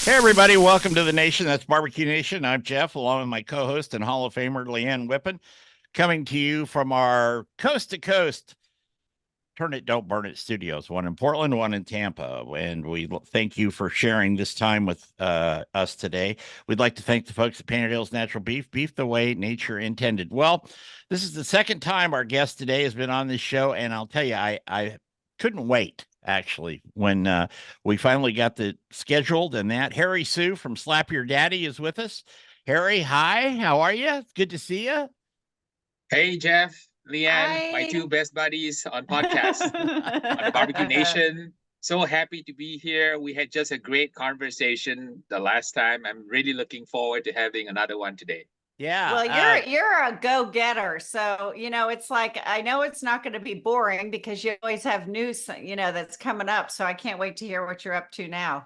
Hey, everybody, welcome to the nation. That's BBQ Nation. I'm Jeff, along with my co host and Hall of Famer Leanne Whippen, coming to you from our coast to coast Turn It, Don't Burn It studios, one in Portland, one in Tampa. And we thank you for sharing this time with us today. We'd like to thank the folks at Painted Hills Natural Beef, beef the way nature intended. Well, this is the second time our guest today has been on this show, and I'll tell you, I couldn't wait. Actually, when we finally got the scheduled, and that Harry Soo from Slap Your Daddy is with us. Harry, hi, how are you? It's good to see you. Hey, Jeff, Leanne, my Hi. two best buddies on podcast on the BBQ Nation. So happy to be here. We had just a great conversation the last time. I'm really looking forward to having another one today. Yeah. Well, you're a go-getter. So, it's like I know it's not going to be boring because you always have news, that's coming up. So I can't wait to hear what you're up to now.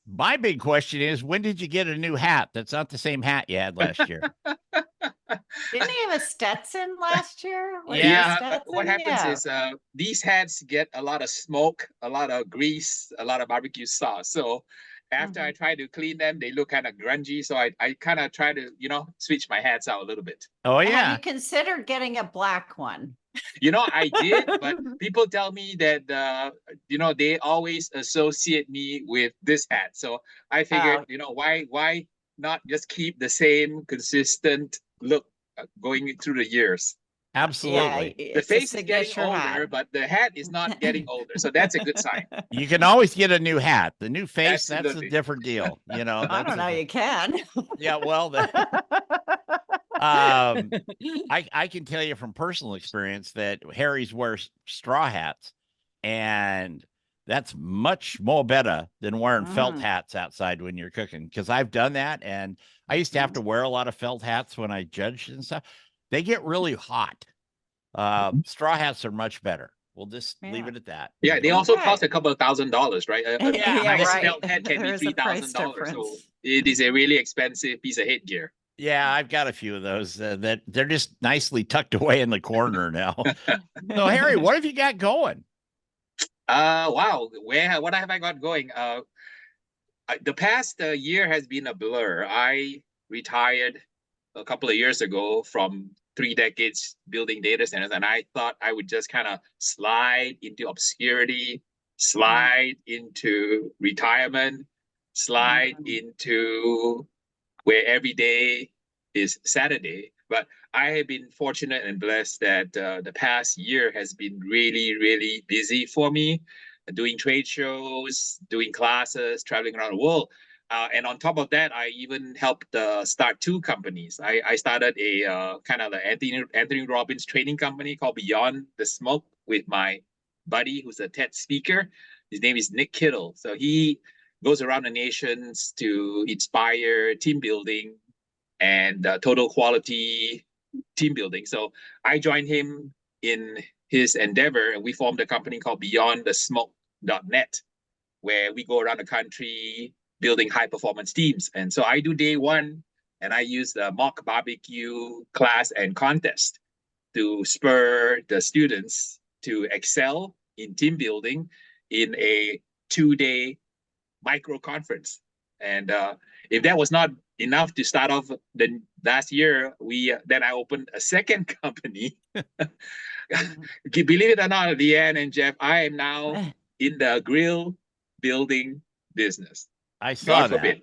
My big question is, when did you get a new hat that's not the same hat you had last year? Didn't he have a Stetson last year? Was it a Yeah. What Stetson? happens Yeah. is these hats get a lot of smoke, a lot of grease, a lot of barbecue sauce. So after I Mhm. try to clean them, they look kind of grungy. So I kind of try to, switch my hats out a little bit. Oh, Have you yeah. considered getting a black one? I did, but people tell me that they always associate me with this hat. So I figured, Oh, why not just keep the same consistent look going through the years? yeah, Absolutely. The it's a face is getting signature older, hat. but the hat is not getting older. So that's a good sign. You can always get a new hat. The new face, that's a Absolutely. different deal. I That's don't know, you can. yeah, well, um, I can tell you from personal experience that Harry's wears straw hats, and that's much more better than wearing felt Mm. hats outside when you're cooking. Because I've done that, and I used to have to wear a lot of felt hats when I judged and stuff. They get really hot. Straw hats are much better. We'll just leave Yeah. it at that. Yeah, they also cost Okay. a couple of $1,000s, right? A Yeah, Yeah, nice right. felt hat can There be is a price $3,000. So difference. it is a really expensive piece of headgear. yeah, I've got a few of those that they're just nicely tucked away in the corner now. So, Harry, what have you got going? Wow. What have I got going? The past year has been a blur. I retired a couple of years ago from 3 decades building data centers, and I thought I would just kind of slide into obscurity, slide into retirement, slide Mhm. into where every day is Saturday. But I have been fortunate and blessed that the past year has been really, really busy for me, doing trade shows, doing classes, traveling around the world. And on top of that, I even helped start two companies. I started a kind of the Anthony Robbins training company called Beyond the Smoke with my buddy who's a TED speaker. His name is Nick Kittle. So he goes around the nations to inspire team building and total quality team building. So I joined him in his endeavor, and we formed a company called Beyond the Smoke.net, where we go around the country building high performance teams. And so I do day one, and I use the mock barbecue class and contest to spur the students to excel in team building in a 2 day micro conference. And if that was not enough to start off the last year, we then I opened a second company. Believe it or not, Leanne and Jeff, I am now in the grill building business. I saw God that.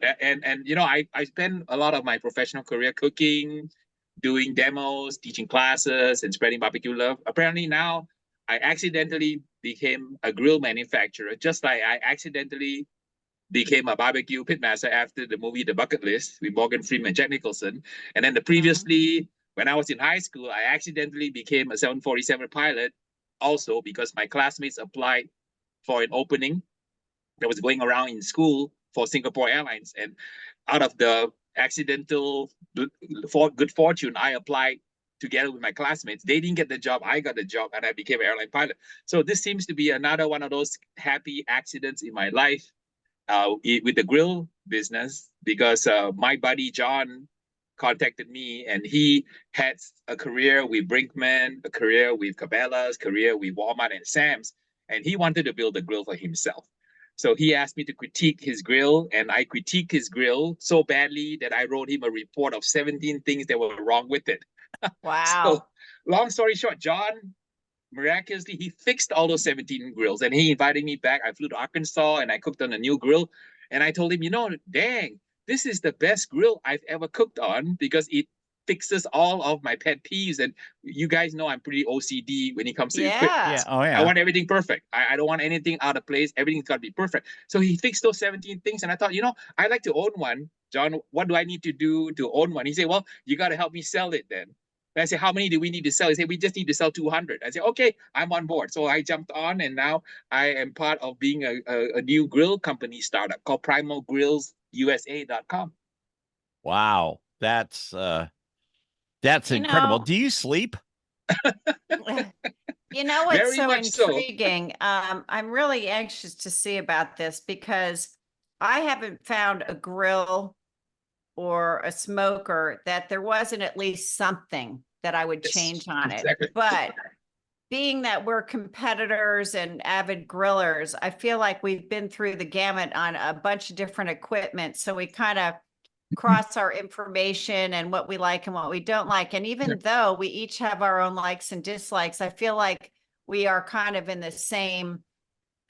forbid. I spend a lot of my professional career cooking, doing demos, teaching classes, and spreading barbecue love. Apparently now I accidentally became a grill manufacturer, just like I accidentally became a barbecue pitmaster after the movie The Bucket List with Morgan Freeman and Jack Nicholson. And then when I was in high school, I accidentally became a 747 pilot also because my classmates applied for an opening that was going around in school for Singapore Airlines. And out of the accidental good fortune, I applied together with my classmates. They didn't get the job. I got the job and I became an airline pilot. So this seems to be another one of those happy accidents in my life with the grill business because my buddy John contacted me and he had a career with Brinkman, a career with Cabela's, career with Walmart and Sam's, and he wanted to build a grill for himself. So he asked me to critique his grill, and I critiqued his grill so badly that I wrote him a report of 17 things that were wrong with it. Wow. So, long story short, John miraculously he fixed all those 17 grills, and he invited me back. I flew to Arkansas and I cooked on a new grill, and I told him, dang, this is the best grill I've ever cooked on because it fixes all of my pet peeves. And you guys know I'm pretty OCD when it comes to equipment. Yeah. Yeah. Oh, I yeah. want everything perfect. I don't want anything out of place. Everything's got to be perfect. So he fixed those 17 things. And I thought, I'd like to own one. John, what do I need to do to own one? He said, well, you got to help me sell it then. And I said, how many do we need to sell? He said, we just need to sell 200. I said, okay, I'm on board. So I jumped on, and now I am part of being a new grill company startup called primalgrillsusa.com. Wow. That's incredible. know- Do you sleep? You know what's Very so much so. intriguing? I'm really anxious to see about this because I haven't found a grill or a smoker that there wasn't at least something that I would Yes, change on exactly. it. But being that we're competitors and avid grillers, I feel like we've been through the gamut on a bunch of different equipment. So we kind of cross our information and what we like and what we don't like. And even though we each have our own likes and dislikes, I feel like we are kind of in the same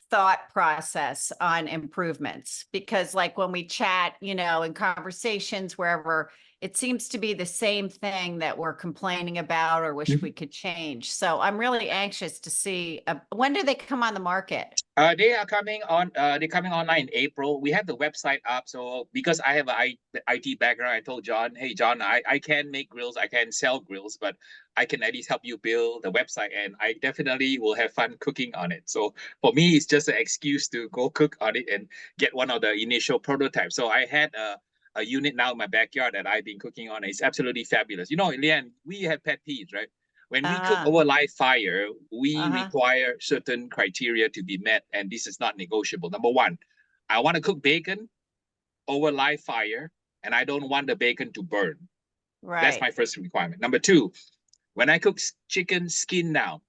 thought process on improvements, because like when we chat, in conversations, wherever, it seems to be the same thing that we're complaining about or wish we could change. So I'm really anxious to see, when do they come on the market? They are coming on. They're coming online in April. We have the website up. So because I have an IT background, I told John, "Hey, John, I can make grills. I can sell grills, but I can at least help you build the website, and I definitely will have fun cooking on it." So for me, it's just an excuse to go cook on it and get one of the initial prototypes. So I had a unit now in my backyard that I've been cooking on. It's absolutely fabulous. Leanne, we have pet peeves, right? When we cook over live fire, we require certain criteria to be met, and this is not negotiable. Number one, I want to cook bacon over live fire, and I don't want the bacon to burn. Right. That's my first requirement. Number two, when I cook chicken skin now,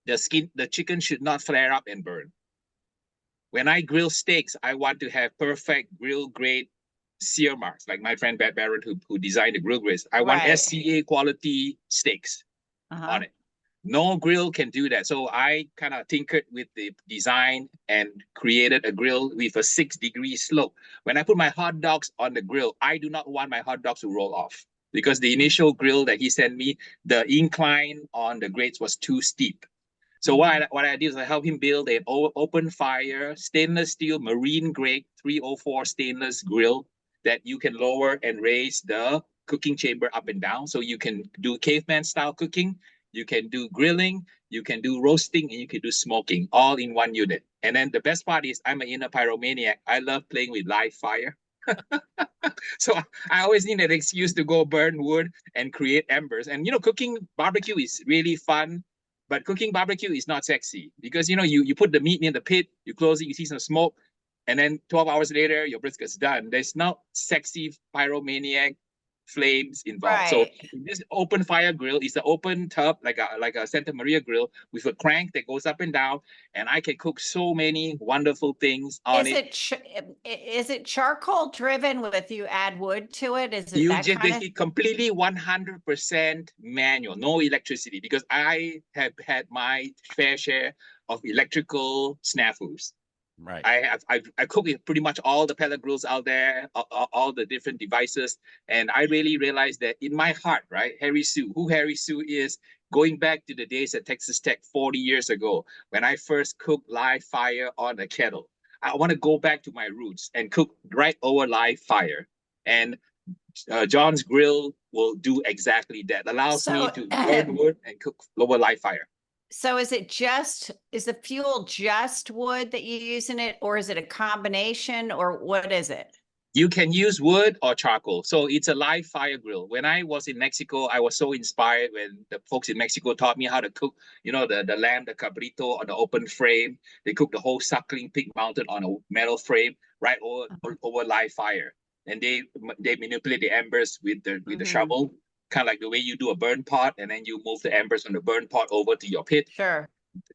the chicken should not flare up and burn. When I grill steaks, I want to have perfect grill grade sear marks, like my friend Pat Barrett, who designed the grill grades. I want SCA quality steaks on it. No grill can do that. So I kind of tinkered with the design and created a grill with a 6-degree slope. When I put my hot dogs on the grill, I do not want my hot dogs to roll off, because the initial grill that he sent me, the incline on the grades was too steep. So what I did is I helped him build an open fire stainless steel marine grade 304 stainless grill that you can lower and raise the cooking chamber up and down. So you can do caveman style cooking, you can do grilling, you can do roasting, and you can do smoking all in one unit. And then the best part is I'm an inner pyromaniac. I love playing with live fire. So I always need an excuse to go burn wood and create embers. And cooking barbecue is really fun, but cooking barbecue is not sexy, because you put the meat in the pit, you close it, you see some smoke, and then 12 hours later your brisket's done. There's no sexy pyromaniac flames involved. Right. So this open fire grill is an open tub, like a Santa Maria grill with a crank that goes up and down, and I can cook so many wonderful things on it. Is it charcoal driven with you add wood to it? Is it You that just kind of? basically completely 100% manual, no electricity, because I have had my fair share of electrical snafus. Right. I cook with pretty much all the pellet grills out there, all the different devices, and I really realized that in my heart, right, Harry Soo, who Harry Soo is, going back to the days at Texas Tech 40 years ago, when I first cooked live fire on a kettle. I want to go back to my roots and cook right over live fire. And John's grill will do exactly that. Allows me to burn wood and cook over live fire. So is the fuel just wood that you use in it, or is it a combination, or what is it? You can use wood or charcoal. So it's a live fire grill. When I was in Mexico, I was so inspired when the folks in Mexico taught me how to cook, the lamb, the cabrito on the open frame. They cook the whole suckling pig mounted on a metal frame right over live fire. And they manipulate the embers with the shovel, kind of like the way you do a burn pot, and then you move the embers from the burn pot over to your pit. Sure.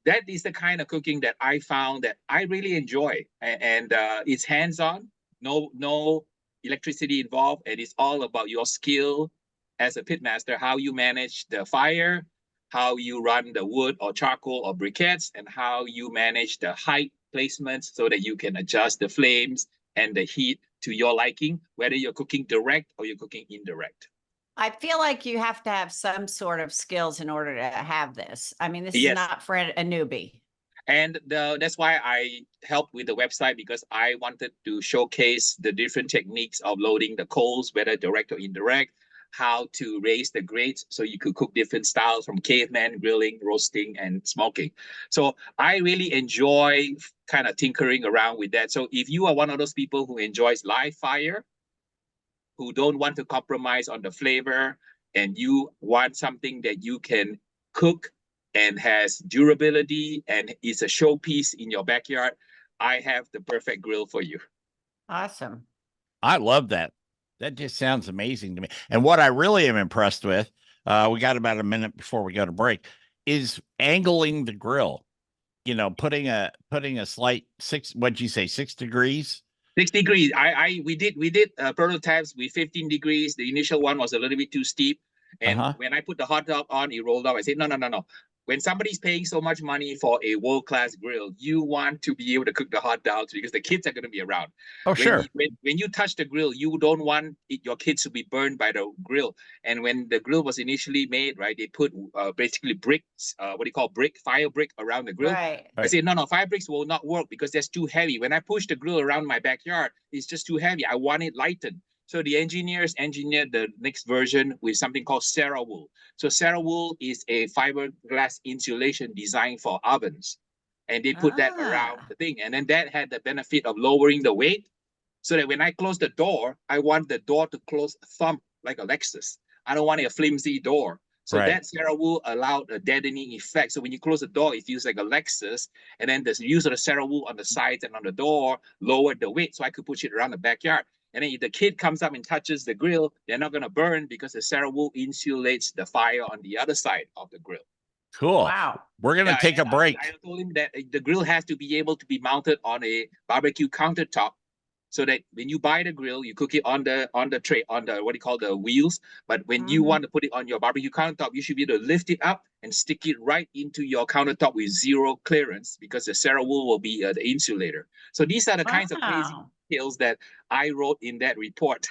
that is the kind of cooking that I found that I really enjoy, and it's hands-on, no electricity involved, and it's all about your skill as a pitmaster, how you manage the fire, how you run the wood or charcoal or briquettes, and how you manage the height placements so that you can adjust the flames and the heat to your liking, whether you're cooking direct or you're cooking indirect. I feel like you have to have some sort of skills in order to have this. I mean, this is Yes. not for a newbie. And that's why I helped with the website, because I wanted to showcase the different techniques of loading the coals, whether direct or indirect, how to raise the grades so you could cook different styles from caveman, grilling, roasting, and smoking. So I really enjoy kind of tinkering around with that. So if you are one of those people who enjoys live fire, who don't want to compromise on the flavor, and you want something that you can cook and has durability and is a showpiece in your backyard, I have the perfect grill for you. Awesome. I love that. That just sounds amazing to me. And what I really am impressed with, we got about a minute before we go to break, is angling the grill. You know, putting a slight what'd you say, 6 degrees? 6 degrees. We did prototypes with 15 degrees. The initial one was a little bit too steep. And when I put the hot dog on, it rolled off. I said, no. When somebody's paying so much money for a world-class grill, you want to be able to cook the hot dogs because the kids are going to be around. Oh, sure. When you touch the grill, you don't want your kids to be burned by the grill. And when the grill was initially made, right, they put basically bricks, fire brick around the grill. Right. I said, no, fire bricks will not work because that's too heavy. When I push the grill around my backyard, it's just too heavy. I want it lightened. So the engineers engineered the next version with something called CeraWool. So CeraWool is a fiberglass insulation designed for ovens. And they put that around the thing. And then that had the benefit of lowering the weight, so that when I close the door, I want the door to close thump like a Lexus. I don't want a flimsy door. So that CeraWool allowed a deadening effect. So when you close the door, it feels like a Lexus. And then the use of the CeraWool on the sides and on the door lowered the weight, so I could push it around the backyard. And then if the kid comes up and touches the grill, they're not going to burn because the CeraWool insulates the fire on the other side of the grill. Cool. Wow. We're going to take a break. I told him that the grill has to be able to be mounted on a barbecue countertop, so that when you buy the grill, you cook it on the tray, on the what do you call the wheels. But when you want to put it on your barbecue countertop, you should be able to lift it up and stick it right into your countertop with zero clearance, because the CeraWool will be the insulator. So these are the kinds of crazy details that I wrote in that report.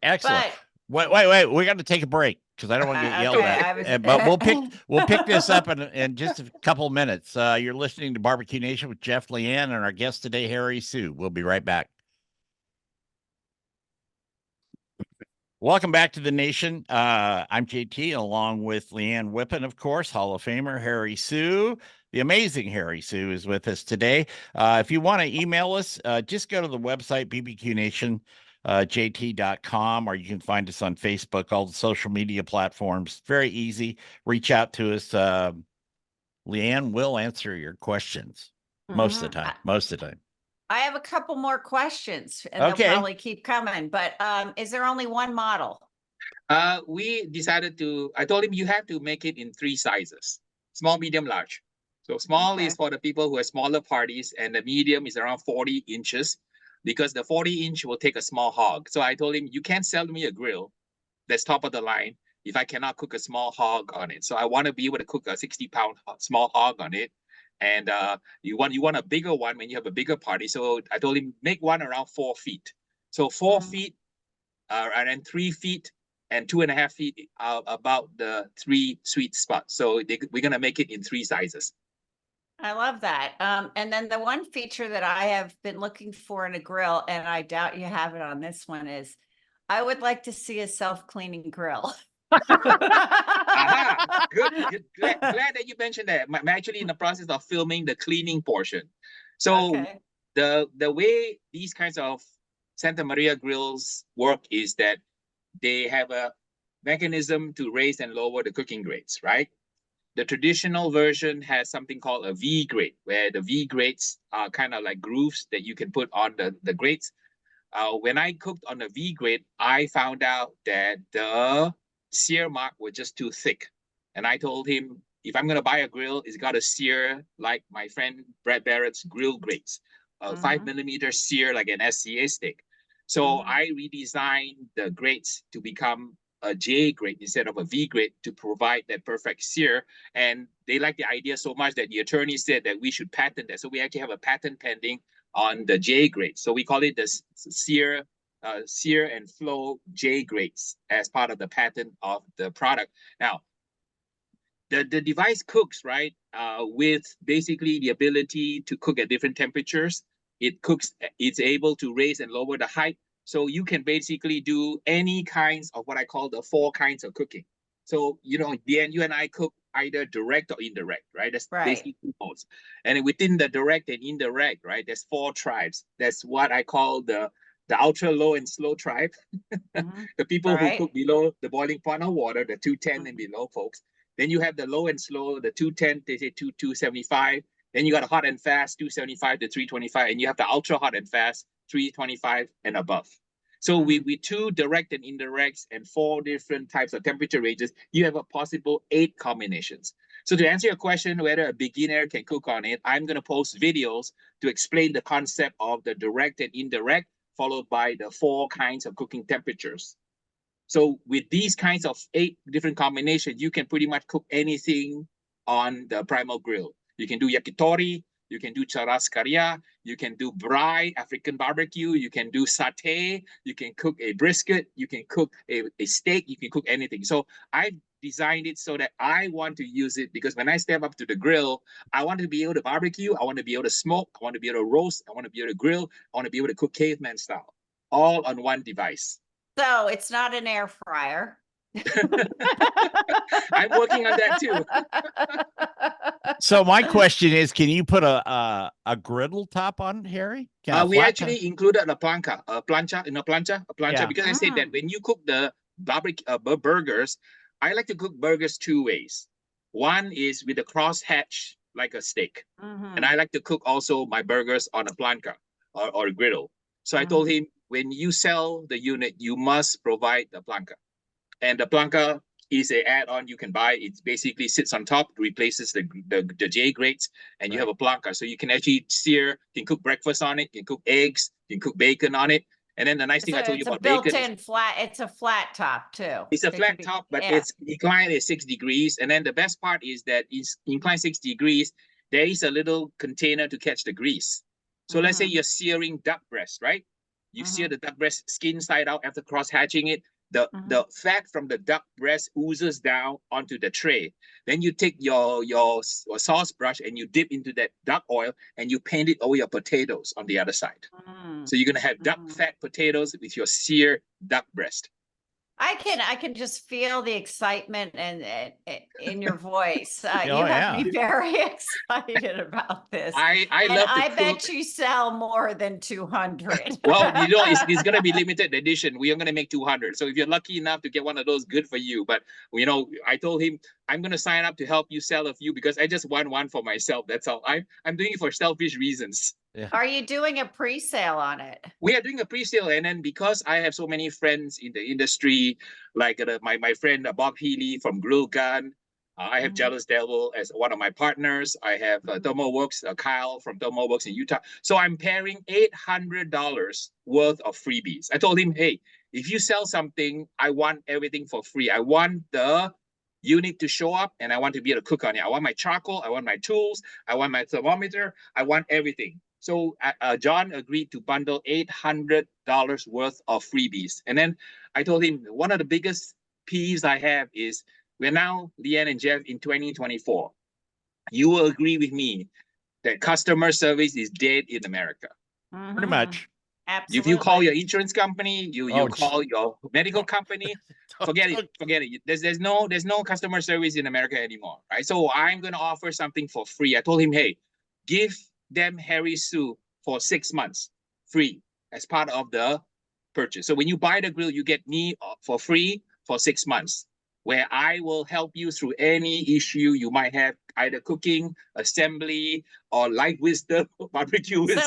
Excellent. Wait. We got to take a break because I don't want to get yelled at. But we'll pick this up in just a couple of minutes. You're listening to BBQ Nation with Jeff, Leanne, and our guest today, Harry Soo. We'll be right back. Welcome back to the nation. I'm JT, along with Leanne Whippen, of course, Hall of Famer Harry Soo. The amazing Harry Soo is with us today. If you want to email us, just go to the website, bbqnation.jt.com, or you can find us on Facebook, all the social media platforms. Very easy. Reach out to us. Leanne will answer your questions most of the time. I have a couple more questions, and they'll probably keep coming, but is there only one model? We decided I told him you have to make it in 3 sizes: small, medium, large. So small is for the people who have smaller parties, and the medium is around 40 inches, because the 40-inch will take a small hog. So I told him, you can't sell me a grill that's top of the line if I cannot cook a small hog on it. So I want to be able to cook a 60-pound small hog on it. And you want a bigger one when you have a bigger party. So I told him, make one around 4 feet. So 4 feet, and then 3 feet and 2.5 feet are about the 3 sweet spots. So we're gonna make it in 3 sizes. I love that. And then the one feature that I have been looking for in a grill, and I doubt you have it on this one, is I would like to see a self-cleaning grill. Good. Glad that you mentioned that. I'm actually in the process of filming the cleaning portion. So the way these kinds of Santa Maria grills work is that they have a mechanism to raise and lower the cooking grades, right? The traditional version has something called a V grate, where the V grates are kind of like grooves that you can put on the grates. When I cooked on the V grate, I found out that the sear mark were just too thick. And I told him, if I'm gonna buy a grill, it's got to sear like my friend Brad Barrett's grill grates, 5mm sear like an SCA stick. So I redesigned the grates to become a J grade instead of a V grade to provide that perfect sear. And they like the idea so much that the attorney said that we should patent that. So we actually have a patent pending on the J grade. So we call it the sear and flow J grades as part of the patent of the product. Now, the device cooks, right, with basically the ability to cook at different temperatures. It cooks, it's able to raise and lower the height. So you can basically do any kinds of what I call the 4 kinds of cooking. So, you know, Dan, you and I cook either direct or indirect, right? That's basically 2 modes. And within the direct and indirect, right, there's 4 tribes. That's what I call the ultra low and slow tribe. The people who cook below the boiling point of water, the 210 and below folks. Then you have the low and slow, the 210, they say 275. Then you got a hot and fast, 275 to 325, and you have the ultra hot and fast, 325 and above. So with 2 direct and indirects and 4 different types of temperature ranges, you have a possible 8 combinations. So to answer your question, whether a beginner can cook on it, I'm going to post videos to explain the concept of the direct and indirect, followed by the 4 kinds of cooking temperatures. So with these kinds of 8 different combinations, you can pretty much cook anything on the primal grill. You can do yakitori, you can do churrascaria, you can do braai, African barbecue, you can do satay, you can cook a brisket, you can cook a steak, you can cook anything. So I designed it so that I want to use it because when I step up to the grill, I want to be able to barbecue, I want to be able to smoke, I want to be able to roast, I want to be able to grill, I want to be able to cook caveman style, all on one device. So it's not an air fryer. I'm working on that too. So my question is, can you put a griddle top on, Harry? We actually included a plancha, because I said that when you cook the barbecue burgers, I like to cook burgers 2 ways. One is with a cross hatch like a steak, and I like to cook also my burgers on a plancha or a griddle. So I told him, when you sell the unit, you must provide the plancha, and the plancha is an add-on you can buy. It basically sits on top, replaces the J grates, and you have a plancha. So you can actually sear, you can cook breakfast on it, you can cook eggs, you can cook bacon on it. And then the nice thing I told you about bacon. Built-in flat, it's a flat top too. It's a flat top, but it's inclined at 6 degrees. And then the best part is that it's inclined 6 degrees. There is a little container to catch the grease. So let's say you're searing duck breast, right? You sear the duck breast skin side out after cross-hatching it. The fat from the duck breast oozes down onto the tray. Then you take your sauce brush and you dip into that duck oil and you paint it over your potatoes on the other side. So you're gonna have duck fat potatoes with your seared duck breast. I can just feel the excitement and in your voice. You have me very excited about this. I love to cook. Bet you sell more than 200. Well, you know, it's going to be limited edition. We are going to make 200. So if you're lucky enough to get one of those, good for you. But, you know, I told him, I'm going to sign up to help you sell a few because I just want one for myself. That's all. I'm doing it for selfish reasons. Are you doing a pre-sale on it? We are doing a pre-sale, and then because I have so many friends in the industry, like my friend Bob Healy from Grill Gun, I have Jealous Devil as one of my partners. I have ThermoWorks, Kyle from ThermoWorks in Utah. So I'm pairing $800 worth of freebies. I told him, hey, if you sell something, I want everything for free. I want the unit to show up, and I want to be able to cook on it. I want my charcoal, I want my tools, I want my thermometer, I want everything. So John agreed to bundle $800 worth of freebies. And then I told him, one of the biggest peeves I have is we're now, Leanne and Jeff, in 2024. You will agree with me that customer service is dead in America. Pretty much. Absolutely. If you call your insurance company, you call your medical company, forget it. There's no customer service in America anymore, right? So I'm going to offer something for free. I told him, hey, give them Harry Soo for 6 months free as part of the purchase. So when you buy the grill, you get me for free for 6 months, where I will help you through any issue you might have, either cooking, assembly, or life wisdom, barbecue wisdom.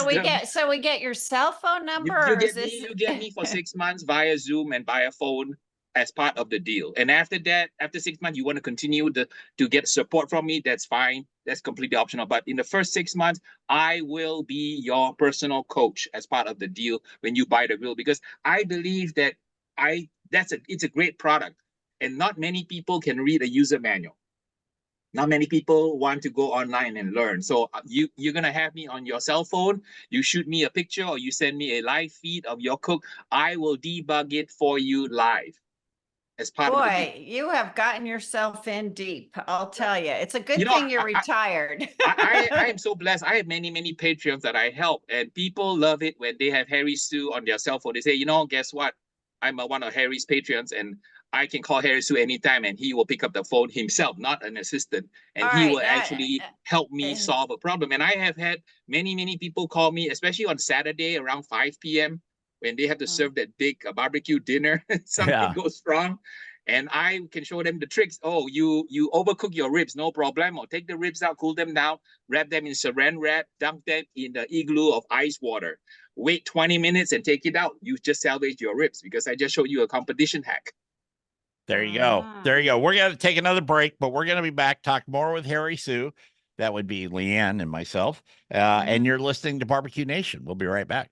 So we get your cell phone number. You get me for 6 months via Zoom and via phone. as part of the deal. And after that, after 6 months, you want to continue to get support from me, that's fine. That's completely optional. But in the first 6 months, I will be your personal coach as part of the deal when you buy the grill, because I believe that it's a great product. And not many people can read a user manual. Not many people want to go online and learn. So you're going to have me on your cell phone. You shoot me a picture or you send me a live feed of your cook. I will debug it for you live as part of the deal. Boy, you have gotten yourself in deep. I'll tell you. It's a good You know, thing you're retired. I am so blessed. I have many Patreons that I help, and people love it when they have Harry Soo on their cell phone. They say, you know, guess what? I'm one of Harry's Patreons, and I can call Harry Soo anytime, and he will pick up the phone himself, not an assistant, and All he right, will actually help me solve a problem. And I have had many people call me, especially on Saturday around 5 p.m. when they have to serve that big barbecue dinner. Something goes wrong. And I can show them the tricks. Oh, you overcook your ribs, no problem. Or take the ribs out, cool them down, wrap them in saran wrap, dunk them in the igloo of ice water. Wait 20 minutes and take it out. You just salvage your ribs, because I just showed you a competition hack. There you go. There you go. We're going to take another break, but we're going to be back, talk more with Harry Soo. That would be Leanne and myself. And you're listening to BBQ Nation. We'll be right back.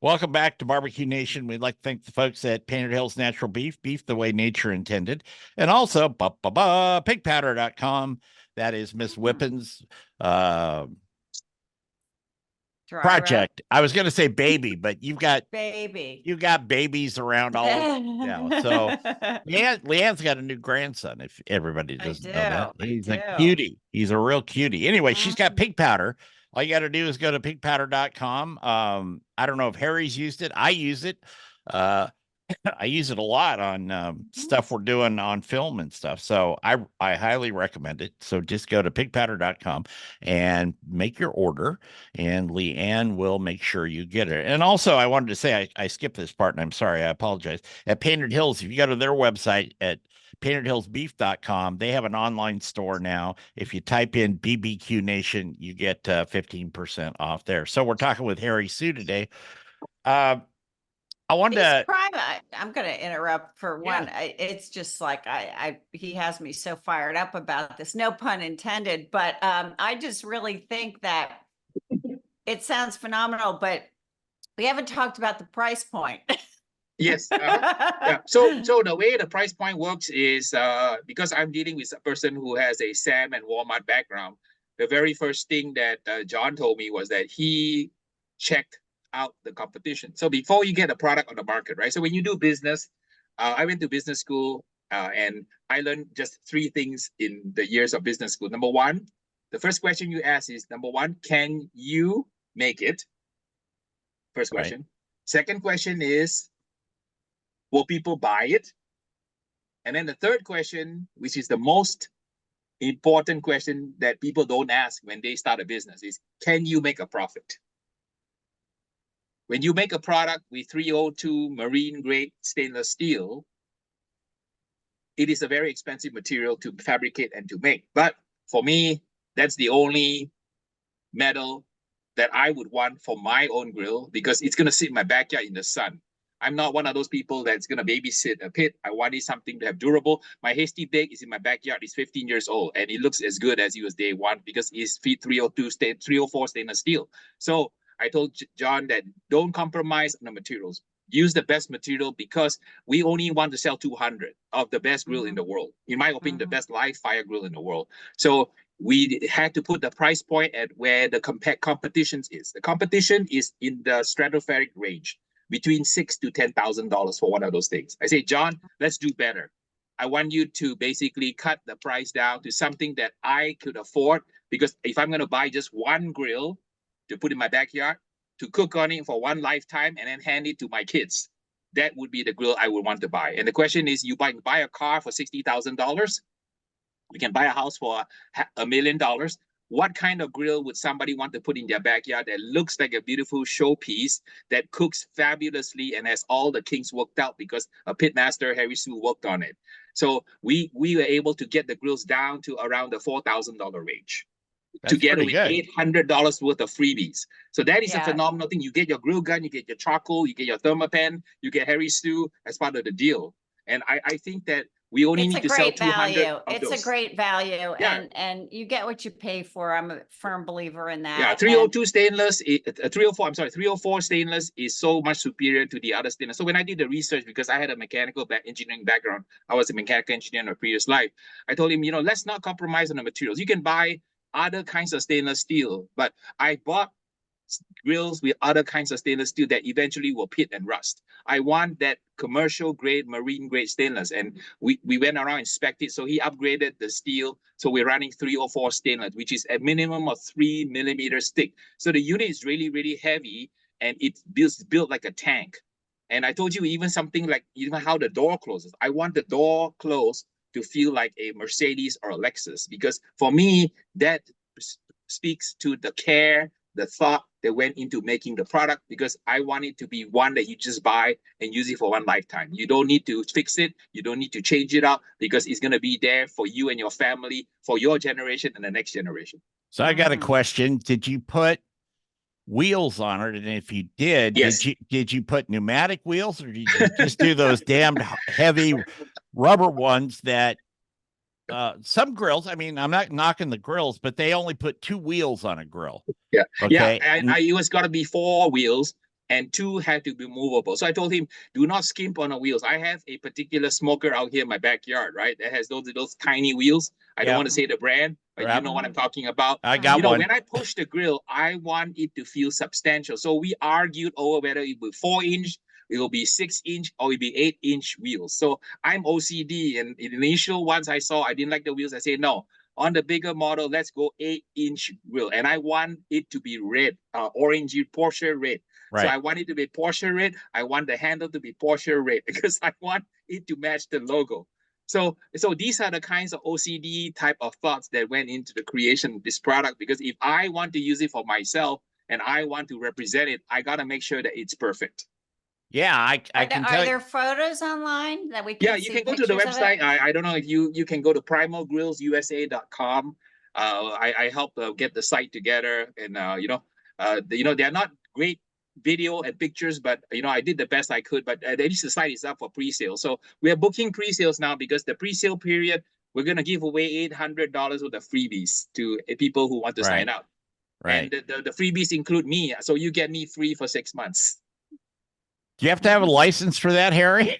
Welcome back to BBQ Nation. We'd like to thank the folks at Painted Hills Natural Beef, beef the way nature intended, and also pigpowder.com. That is Miss Whippin's project. I was going to say baby, but you've got babies around all now. So Leanne's got a new grandson, if everybody doesn't know that. He's a cutie. He's a real cutie. Anyway, she's got pig powder. All you got to do is go to pigpowder.com. I don't know if Harry's used it. I use it. I use it a lot on stuff we're doing on film and stuff. So I highly recommend it. So just go to pigpowder.com and make your order, and Leanne will make sure you get it. And also, I wanted to say, I skipped this part, and I'm sorry. I apologize. At Painted Hills, if you go to their website at paintedhillsbeef.com, they have an online store now. If you type in BBQ Nation, you get 15% off there. So we're talking with Harry Soo today. I wanted to. I'm going to interrupt for one. It's just like he has me so fired up about this. No pun intended, but I just really think that it sounds phenomenal. But we haven't talked about the price point. Yes. Yeah. So the way the price point works is because I'm dealing with a person who has a Sam and Walmart background. The very first thing that John told me was that he checked out the competition. So before you get a product on the market, right? So when you do business, I went to business school and I learned just 3 things in the years of business school. Number one, the first question you ask is, number one, can you make it? First question. Right. Second question is, will people buy it? And then the third question, which is the most important question that people don't ask when they start a business, is, can you make a profit? When you make a product with 302 marine grade stainless steel, it is a very expensive material to fabricate and to make. But for me, that's the only metal that I would want for my own grill, because it's going to sit in my backyard in the sun. I'm not one of those people that's going to babysit a pit. I wanted something to have durable. My Hasty Bake is in my backyard. It's 15 years old, and it looks as good as it was day one because it's 304 stainless steel. So I told John that don't compromise on the materials. Use the best material, because we only want to sell 200 of the best grill in the world. In my opinion, the best live fire grill in the world. So we had to put the price point at where the competition is. The competition is in the stratospheric range, between $6,000 to $10,000 for one of those things. I say, John, let's do better. I want you to basically cut the price down to something that I could afford, because if I'm going to buy just one grill to put in my backyard, to cook on it for one lifetime and then hand it to my kids, that would be the grill I would want to buy. And the question is, you buy a car for $60,000, you can buy a house for $1 million. What kind of grill would somebody want to put in their backyard that looks like a beautiful showpiece, that cooks fabulously and has all the kinks worked out because a pitmaster, Harry Soo, worked on it? So we were able to get the grills down to around the $4,000 range. That's together pretty with good. $800 worth of freebies. So that is a Yeah. phenomenal thing. You get your grill gun, you get your charcoal, you get your thermopan, you get Harry Soo as part of the deal. And I think that we only It's need a to sell great 200 value. of It's a those. great value, Yeah. and you get what you pay for. I'm a firm believer in that. Yeah, 302 stainless, 304, I'm sorry, 304 stainless is so much superior to the other stainless. So when I did the research, because I had a mechanical engineering background, I was a mechanical engineer in a previous life. I told him, let's not compromise on the materials. You can buy other kinds of stainless steel, but I bought grills with other kinds of stainless steel that eventually will pit and rust. I want that commercial grade, marine grade stainless. And we went around and inspected. So he upgraded the steel. So we're running 304 stainless, which is a minimum of 3 millimeters thick. So the unit is really, really heavy, and it's built like a tank. And I told you even something like even how the door closes. I want the door closed to feel like a Mercedes or a Lexus, because for me, that speaks to the care, the thought that went into making the product, because I want it to be one that you just buy and use it for one lifetime. You don't need to fix it. You don't need to change it up, because it's going to be there for you and your family, for your generation and the next generation. So I got a question. Did you put wheels on it? And if you did, yes. did you put pneumatic wheels, or did you just do those damned heavy rubber ones that some grills, I mean, I'm not knocking the grills, but they only put 2 wheels on a grill. Yeah. Okay. Yeah. And it was got to be 4 wheels, and 2 had to be movable. So I told him, do not skimp on the wheels. I have a particular smoker out here in my backyard, right? That has those tiny wheels. I don't want to say the brand, but you know what I'm talking about. I got one. When I push the grill, I want it to feel substantial. So we argued over whether it will be 4-inch, it will be 6-inch, or it will be 8-inch wheels. So I'm OCD, and in the initial ones I saw, I didn't like the wheels. I said, no, on the bigger model, let's go 8-inch wheel. And I want it to be red, orangey Porsche red. Right. So I want it to be Porsche red. I want the handle to be Porsche red, because I want it to match the logo. So these are the kinds of OCD type of thoughts that went into the creation of this product, because if I want to use it for myself and I want to represent it, I got to make sure that it's perfect. Yeah, I can tell. Are there photos online that we can? Yeah, you can go to the website. I don't know if you can go to primalgrillsusa.com. I helped get the site together, and they're not great video and pictures, but I did the best I could. But at least the site is up for pre-sale. So we are booking pre-sales now, because the pre-sale period, we're gonna give away $800 worth of freebies to people who want to sign up. Right. And the freebies include me, so you get me free for 6 months. Do you have to have a license for that, Harry?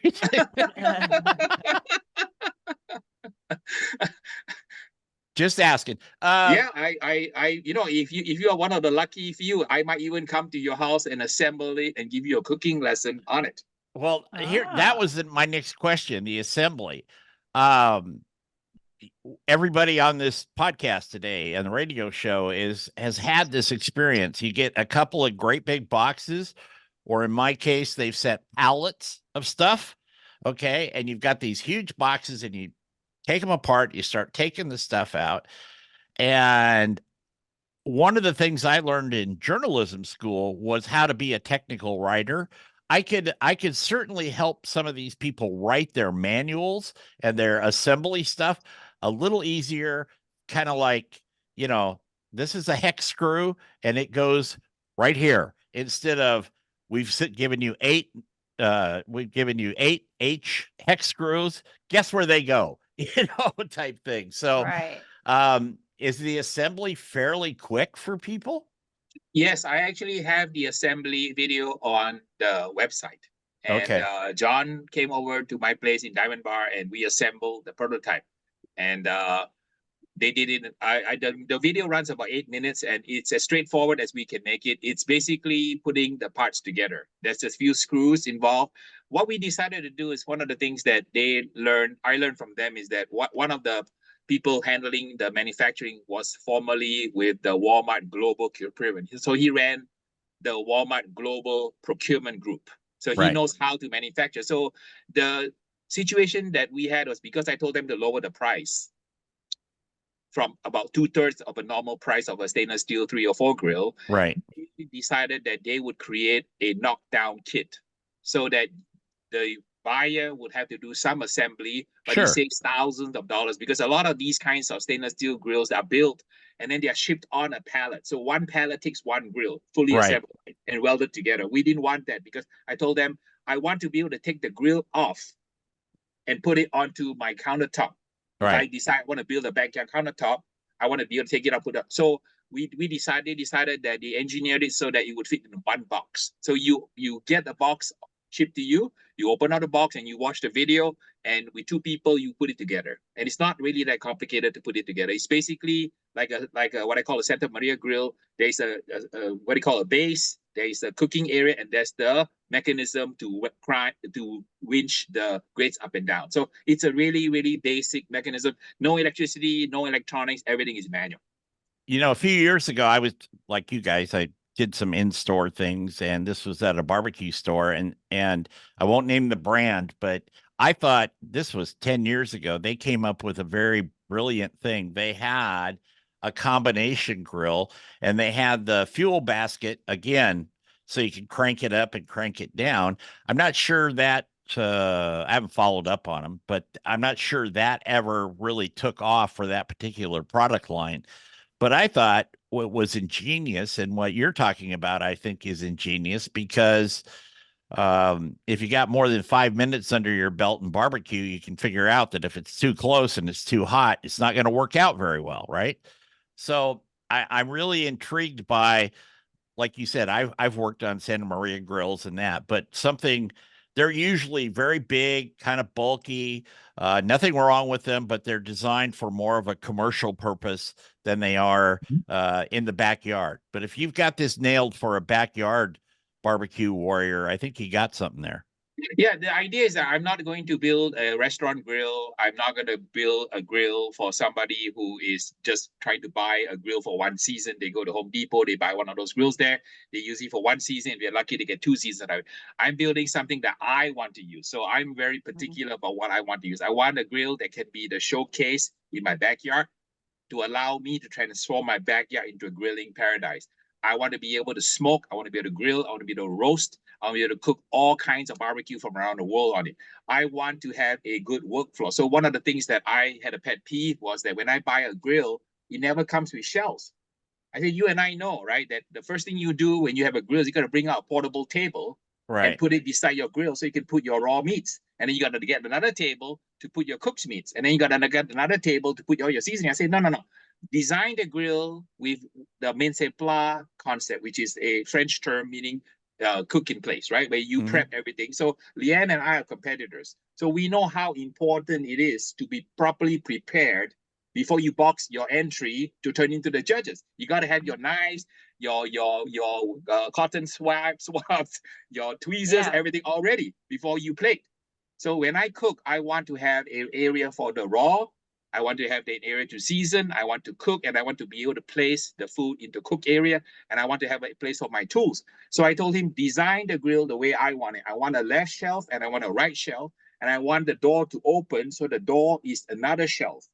Just asking. Yeah, if you are one of the lucky few, I might even come to your house and assemble it and give you a cooking lesson on it. Well, that was my next question, the assembly. Everybody on this podcast today and the radio show has had this experience. You get a couple of great big boxes, or in my case, they've set pallets of stuff. Okay. And you've got these huge boxes, and you take them apart, you start taking the stuff out. And one of the things I learned in journalism school was how to be a technical writer. I could certainly help some of these people write their manuals and their assembly stuff a little easier, kind of like, this is a hex screw and it goes right here, instead of we've given you 8 H hex screws. Guess where they go? Type thing. So, is the assembly fairly quick for people? Yes, I actually have the assembly video on the website. And John came over to my place in Diamond Bar, and we assembled the prototype. And they did it. The video runs about 8 minutes, and it's as straightforward as we can make it. It's basically putting the parts together. There's a few screws involved. What we decided to do is, one of the things that I learned from them, is that one of the people handling the manufacturing was formerly with the Walmart Global Procurement. So he ran the Walmart Global Procurement Group. So he knows how to manufacture. So the situation that we had was, because I told them to lower the price from about 2/3 of a normal price of a stainless steel 304 grill, right? We decided that they would create a knockdown kit, so that the buyer would have to do some assembly, but he saves thousands of dollars, because a lot of these kinds of stainless steel grills are built and then they are shipped on a pallet. So one pallet takes one grill, fully Right. assembled and welded together. We didn't want that because I told them I want to be able to take the grill off and put it onto my countertop. If I Right. decide I want to build a backyard countertop, I want to be able to take it up, put it up. So they decided that they engineered it so that it would fit in one box. So you get the box shipped to you, you open out the box and you watch the video, and with two people you put it together. And it's not really that complicated to put it together. It's basically like a what I call a Santa Maria grill. There's a what do you call a base, there is a cooking area, and there's the mechanism to winch the grates up and down. So it's a really, really basic mechanism. No electricity, no electronics, everything is manual. You know, a few years ago, I was like you guys, I did some in-store things, and this was at a barbecue store, and I won't name the brand, but I thought this was 10 years ago. They came up with a very brilliant thing. They had a combination grill, and they had the fuel basket again, so you can crank it up and crank it down. I'm not sure that I haven't followed up on them, but I'm not sure that ever really took off for that particular product line. But I thought what was ingenious, and what you're talking about, I think, is ingenious because if you got more than 5 minutes under your belt in barbecue, you can figure out that if it's too close and it's too hot, it's not going to work out very well, right? So I'm really intrigued by, like you said, I've worked on Santa Maria grills and that, but something, they're usually very big, kind of bulky. Nothing wrong with them, but they're designed for more of a commercial purpose than they are in the backyard. But if you've got this nailed for a backyard barbecue warrior, I think you got something there. Yeah, the idea is that I'm not going to build a restaurant grill. I'm not going to build a grill for somebody who is just trying to buy a grill for one season. They go to Home Depot, they buy one of those grills there. They use it for one season. If they're lucky, they get 2 seasons out of it. I'm building something that I want to use. So I'm very particular about what I want to use. I want a grill that can be the showcase in my backyard to allow me to transform my backyard into a grilling paradise. I want to be able to smoke. I want to be able to grill. I want to be able to roast. I want to be able to cook all kinds of barbecue from around the world on it. I want to have a good workflow. So one of the things that I had a pet peeve was that when I buy a grill, it never comes with shelves. I said, you and I know, right, that the first thing you do when you have a grill is you got to bring out a portable table and put it beside your grill so you can put your raw meats. And then you got to get another table to put your cooked meats. And then you got to get another table to put all your seasoning. I said, no. Design the grill with the mise en place concept, which is a French term meaning cook in place, right? Where you prep everything. So Leanne and I are competitors. So we know how important it is to be properly prepared before you box your entry to turn into the judges. You got to have your knives, your cotton swabs, your tweezers, everything all ready before you plate. So when I cook, I want to have an area for the raw. I want to have the area to season. I want to cook, and I want to be able to place the food into cook area, and I want to have a place for my tools. So I told him, design the grill the way I want it. I want a left shelf, and I want a right shelf, and I want the door to open so the door is another shelf.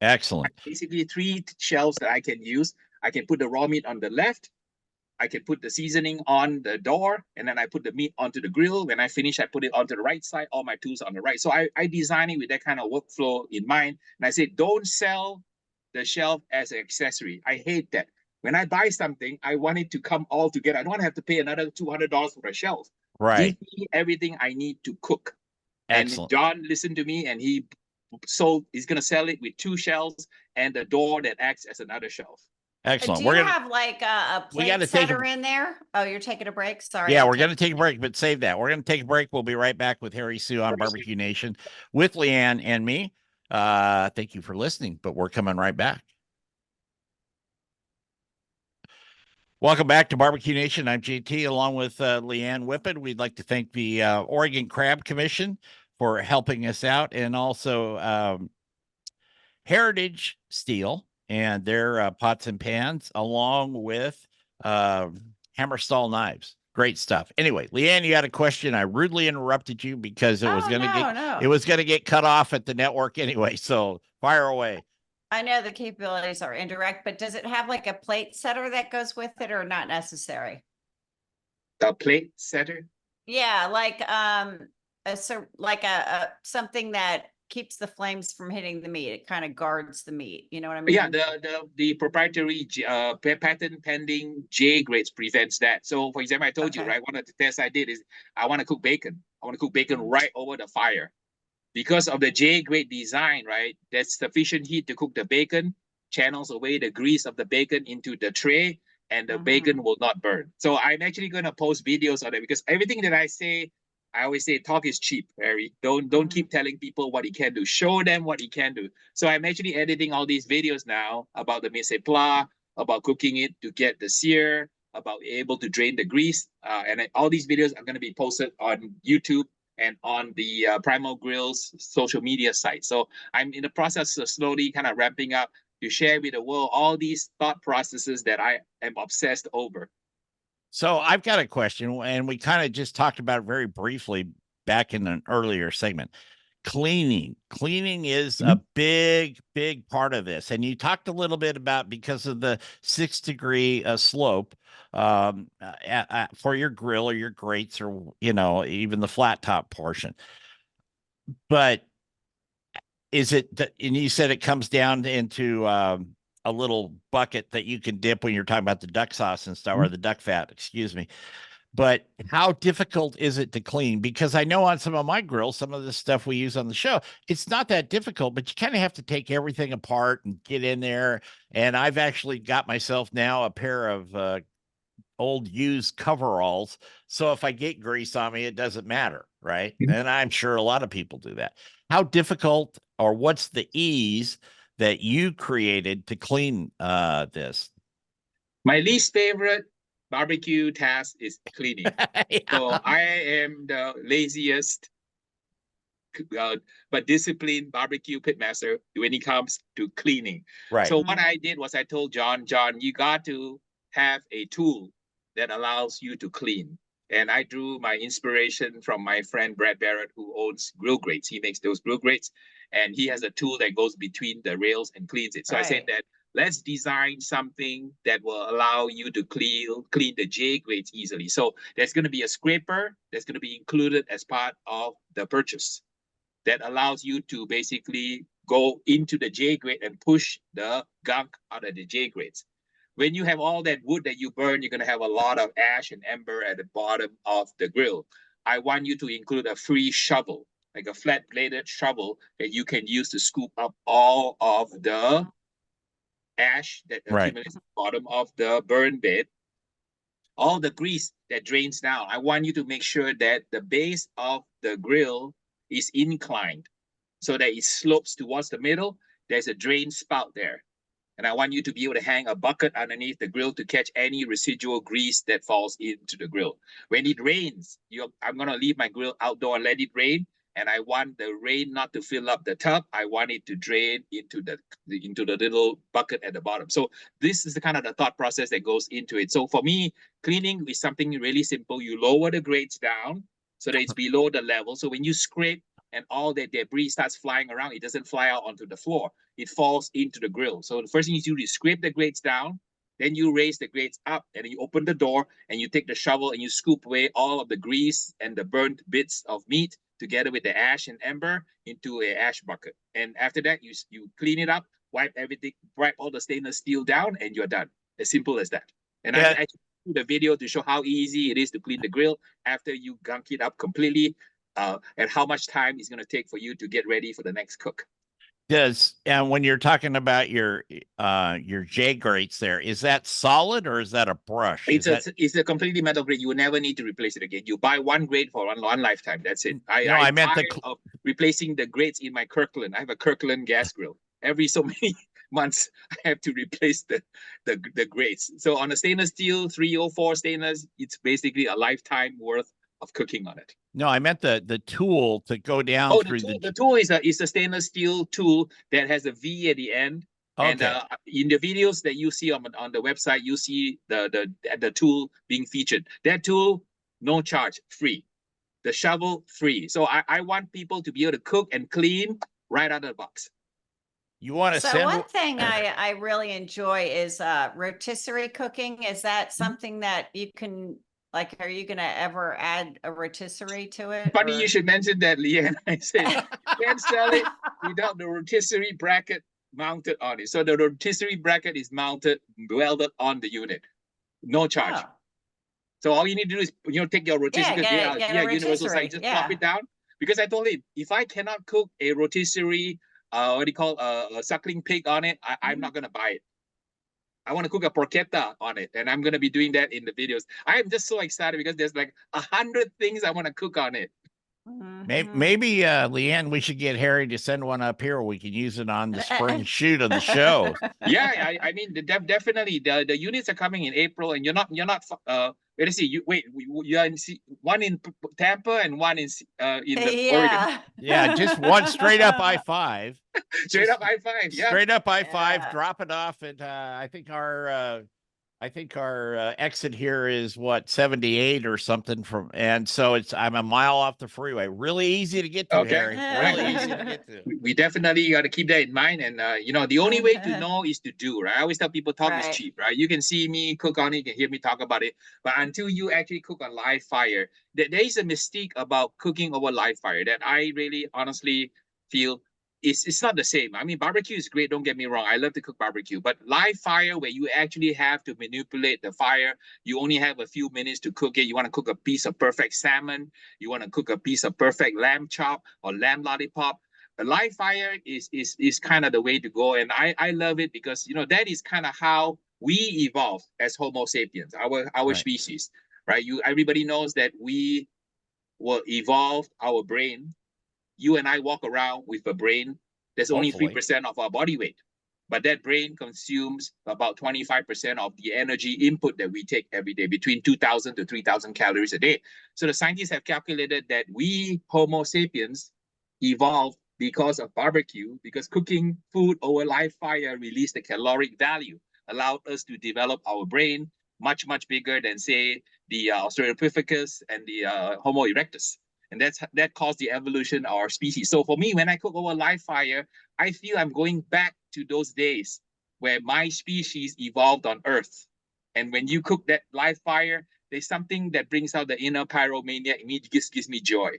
Excellent. Basically, 3 shelves that I can use. I can put the raw meat on the left. I can put the seasoning on the door, and then I put the meat onto the grill. When I finish, I put it onto the right side, all my tools on the right. So I design it with that kind of workflow in mind. And I said, don't sell the shelf as an accessory. I hate that. When I buy something, I want it to come all together. I don't want to have to pay another $200 for a shelf. Right. Give me everything I need to cook. Excellent. And John listened to me, and he's going to sell it with 2 shelves and the door that acts as another shelf. Excellent. Do you have like a plate setter in there? Oh, you're taking a break? Sorry. Yeah, we're going to take a break, but save that. We're going to take a break. We'll be right back with Harry Soo on BBQ Nation with Leanne and me. Thank you for listening, but we're coming right back. Welcome back to BBQ Nation. I'm JT along with Leanne Whippen. We'd like to thank the Oregon Crab Commission for helping us out, and also Heritage Steel and their pots and pans, along with Hammerstall knives. Great stuff. Anyway, Leanne, you had a question. I rudely interrupted you because it was going to get cut off at the network anyway. So fire away. I know the capabilities are indirect, but does it have like a plate setter that goes with it, or not necessary? A plate setter? Yeah, like something that keeps the flames from hitting the meat. It kind of guards the meat. You know what I mean? Yeah, the proprietary patent pending J grades prevents that. So, for example, I told you, Okay. right? One of the tests I did is I want to cook bacon. I want to cook bacon right over the fire. Because of the J grade design, right? There's sufficient heat to cook the bacon, channels away the grease of the bacon into the tray, and the bacon will not burn. So I'm actually going to post videos on it because everything that I say, I always say talk is cheap, Harry. Don't keep telling people what he can do. Show them what he can do. So I'm actually editing all these videos now about the mise en place, about cooking it to get the sear, about able to drain the grease. And all these videos are going to be posted on YouTube and on the Primal Grill's social media site. So I'm in the process of slowly kind of ramping up to share with the world all these thought processes that I am obsessed over. So I've got a question, and we kind of just talked about it very briefly back in an earlier segment. Cleaning is a big part of this. And you talked a little bit about, because of the 6-degree slope for your grill or your grates, or, you know, even the flat top portion. But is it, and you said it comes down into a little bucket that you can dip when you're talking about the duck sauce and stuff, or the duck fat, excuse me. But how difficult is it to clean? Because I know on some of my grills, some of the stuff we use on the show, it's not that difficult, but you kind of have to take everything apart and get in there. And I've actually got myself now a pair of old used coveralls. So if I get grease on me, it doesn't matter, right? And I'm sure a lot of people do that. How difficult, or what's the ease that you created to clean this? My least favorite barbecue task is cleaning. Yeah. So I am the laziest but disciplined barbecue pitmaster when it comes to cleaning. Right. So what I did was I told John, you got to have a tool that allows you to clean. And I drew my inspiration from my friend Brad Barrett, who owns grill grates. He makes those grill grates, and he has a tool that goes between the rails and cleans it. So I said that let's design something that will allow you to clean the J grates easily. So there's going to be a scraper that's going to be included as part of the purchase that allows you to basically go into the J grate and push the gunk out of the J grates. When you have all that wood that you burn, you're going to have a lot of ash and ember at the bottom of the grill. I want you to include a free shovel, like a flat-bladed shovel that you can use to scoop up all of the ash that accumulates at the bottom of the burn bed. All the grease that drains down, I want you to make sure that the base of the grill is inclined so that it slopes towards the middle. There's a drain spout there. And I want you to be able to hang a bucket underneath the grill to catch any residual grease that falls into the grill. When it rains, I'm going to leave my grill outdoor and let it rain. And I want the rain not to fill up the tub. I want it to drain into the little bucket at the bottom. So this is the kind of the thought process that goes into it. So for me, cleaning is something really simple. You lower the grates down so that it's below the level. So when you scrape and all that debris starts flying around, it doesn't fly out onto the floor. It falls into the grill. So the first thing you do is scrape the grates down, then you raise the grates up, and then you open the door and you take the shovel and you scoop away all of the grease and the burnt bits of meat together with the ash and ember into a ash bucket. And after that, you clean it up, wipe everything, wipe all the stainless steel down, and you're done. As simple as that. And I actually do the video to show how easy it is to clean the grill after you gunk it up completely, and how much time it's going to take for you to get ready for the next cook. And when you're talking about your J grates there, is that solid or is that a brush? It's a completely metal grate. You will never need to replace it again. You buy one grate for one lifetime. That's it. I meant of replacing the grates in my Kirkland. I have a Kirkland gas grill. Every so many months, I have to replace the grates. So on a stainless steel 304 stainless, it's basically a lifetime worth of cooking on it. No, I meant the tool to go down through the tool is a stainless steel tool that has a V at the end. Okay. And in the videos that you see on the website, you see the tool being featured. That tool, no charge, free. The shovel, free. So I want people to be able to cook and clean right out of the box. You want to So one thing I really enjoy is rotisserie cooking. Is that something that you can Like, are you gonna ever add a rotisserie to it? Funny or- you should mention that, Leanne. I said you can't sell it without the rotisserie bracket mounted on it. So the rotisserie bracket is mounted, welded on the unit, no charge. Oh, So all you need to do is take your rotisserie, get a universal rotisserie, size, just plop it down. Because I told him if I cannot cook a rotisserie, what do you call a suckling pig on it, I'm not gonna buy it. I want to cook a porchetta on it, and I'm gonna be doing that in the videos. I am just so excited because there's like 100 things I want to cook on it. Maybe Leanne, we should get Harry to send one up here. We can use it on the spring shoot of the show. Yeah, I mean, definitely the units are coming in April, and you're not wait, see, you are in one in Tampa and one in the Oregon. Yeah, just one straight up I-5. Straight up I-5, yeah. Straight up I-5, Yeah. drop it off at I think our exit here is what 78 or something from, and so I'm a mile off the freeway. Really easy to get to, Okay. Harry. Really easy to get to. We definitely got to keep that in mind, and the only way to know is to do, right? I always tell people talk is Right. cheap, right? You can see me cook on it, you can hear me talk about it, but until you actually cook on live fire, there is a mystique about cooking over live fire that I really honestly feel it's not the same. I mean, barbecue is great, don't get me wrong. I love to cook barbecue, but live fire where you actually have to manipulate the fire, you only have a few minutes to cook it. You want to cook a piece of perfect salmon, you want to cook a piece of perfect lamb chop or lamb lollipop. A live fire is kind of the way to go, and I love it because that is kind of how we evolved as Homo sapiens, our Right. species, right? Everybody knows that we will evolve our brain. You and I walk around with a brain that's only Hopefully. 3% of our body weight, but that brain consumes about 25% of the energy input that we take every day, between 2,000 to 3,000 calories a day. So the scientists have calculated that we Homo sapiens evolved because of barbecue, because cooking food over live fire released the caloric value, allowed us to develop our brain much, much bigger than, say, the Australopithecus and the Homo erectus. And that caused the evolution of our species. So for me, when I cook over live fire, I feel I'm going back to those days where my species evolved on Earth. And when you cook that live fire, there's something that brings out the inner pyromania. It just gives me joy.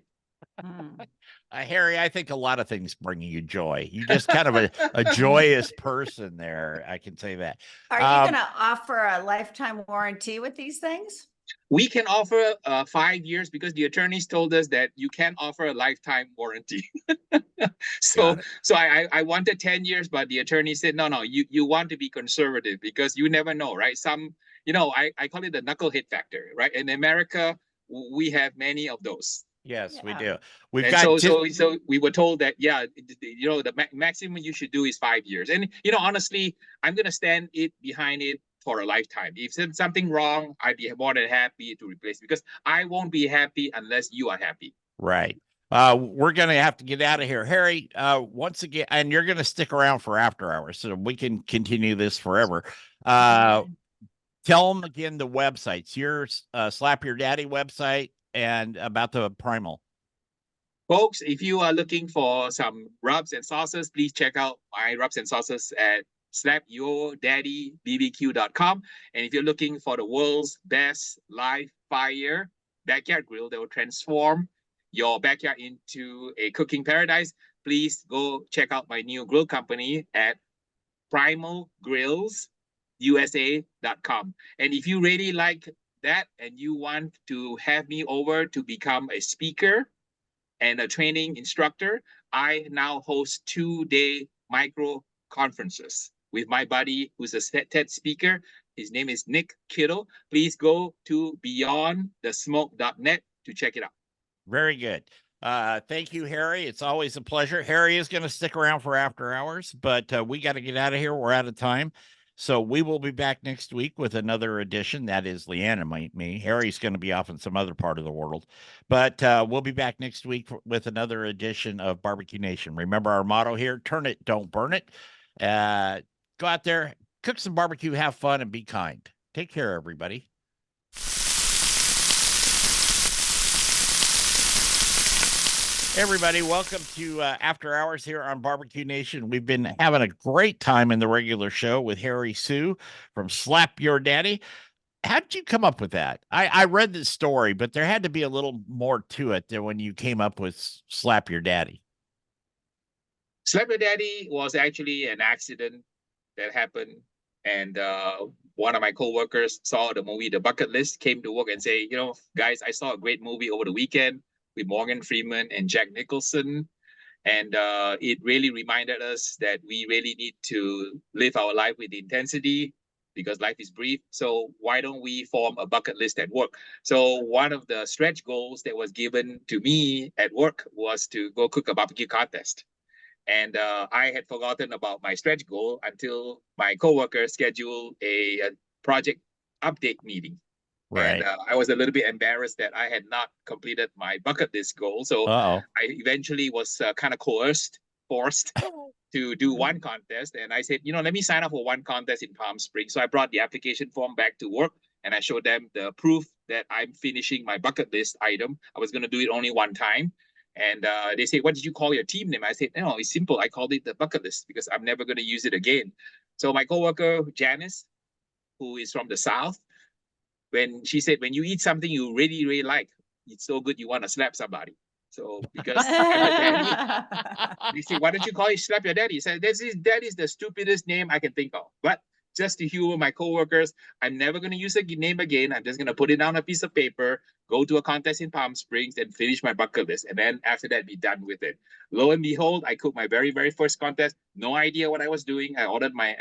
Harry, I think a lot of things bring you joy. You're just kind of a joyous person there. I can say that. Are you going to offer a lifetime warranty with these things? We can offer 5 years because the attorneys told us that you can't offer a lifetime warranty. so I wanted 10 years, but the attorney said, no, you want to be conservative because you never know, right? I call it the knucklehead factor, right? In America, we have many of those. Yes, we Yeah. do. So we were told that, the maximum you should do is 5 years. And, honestly, I'm going to stand behind it for a lifetime. If there's something wrong, I'd be more than happy to replace, because I won't be happy unless you are happy. Right. We're going to have to get out of here. Harry, once again, and you're going to stick around for after hours so we can continue this forever. Tell them again the websites, your Slap Your Daddy website, and about the Primal. Folks, if you are looking for some rubs and sauces, please check out my rubs and sauces at slapyourdaddybbq.com. And if you're looking for the world's best live fire backyard grill that will transform your backyard into a cooking paradise, please go check out my new grill company at primalgrillsusa.com. And if you really like that and you want to have me over to become a speaker and a training instructor, I now host 2-day micro conferences with my buddy who's a TED speaker. His name is Nick Kittle. Please go to beyondthesmoke.net to check it out. Very good. Thank you, Harry. It's always a pleasure. Harry is going to stick around for after hours, but we got to get out of here. We're out of time. So we will be back next week with another edition. That is Leanne and me. Harry's going to be off in some other part of the world, but we'll be back next week with another edition of BBQ Nation. Remember our motto here: turn it, don't burn it. Go out there, cook some barbecue, have fun, and be kind. Take care, everybody. Everybody, welcome to After Hours here on BBQ Nation. We've been having a great time in the regular show with Harry Soo from Slap Your Daddy. how did you come up with that? I read the story, but there had to be a little more to it than when you came up with Slap Your Daddy. Slap Your Daddy was actually an accident that happened. And one of my coworkers saw the movie The Bucket List, came to work and say, you know, guys, I saw a great movie over the weekend with Morgan Freeman and Jack Nicholson. And it really reminded us that we really need to live our life with intensity because life is brief. So why don't we form a bucket list at work? So one of the stretch goals that was given to me at work was to go cook a barbecue contest. And I had forgotten about my stretch goal until my coworker scheduled a project update meeting. Right. And I was a little bit embarrassed that I had not completed my bucket list goal. So Uh-oh. I eventually was kind of forced to do one contest. And I said, you know, let me sign up for one contest in Palm Springs. So I brought the application form back to work and I showed them the proof that I'm finishing my bucket list item. I was going to do it only one time. And they say, what did you call your team name? I said, no, it's simple. I called it the bucket list because I'm never going to use it again. So my coworker, Janice, who is from the South, when she said, when you eat something you really, really like, it's so good you want to slap somebody. So because I'm a daddy, they say, why don't you call it Slap Your Daddy? He said, that is the stupidest name I can think of. But just to humor my coworkers, I'm never going to use a name again. I'm just going to put it down on a piece of paper, go to a contest in Palm Springs, and finish my bucket list. And then after that, be done with it. Lo and behold, I cooked my very, very first contest. No idea what I was doing. I ordered my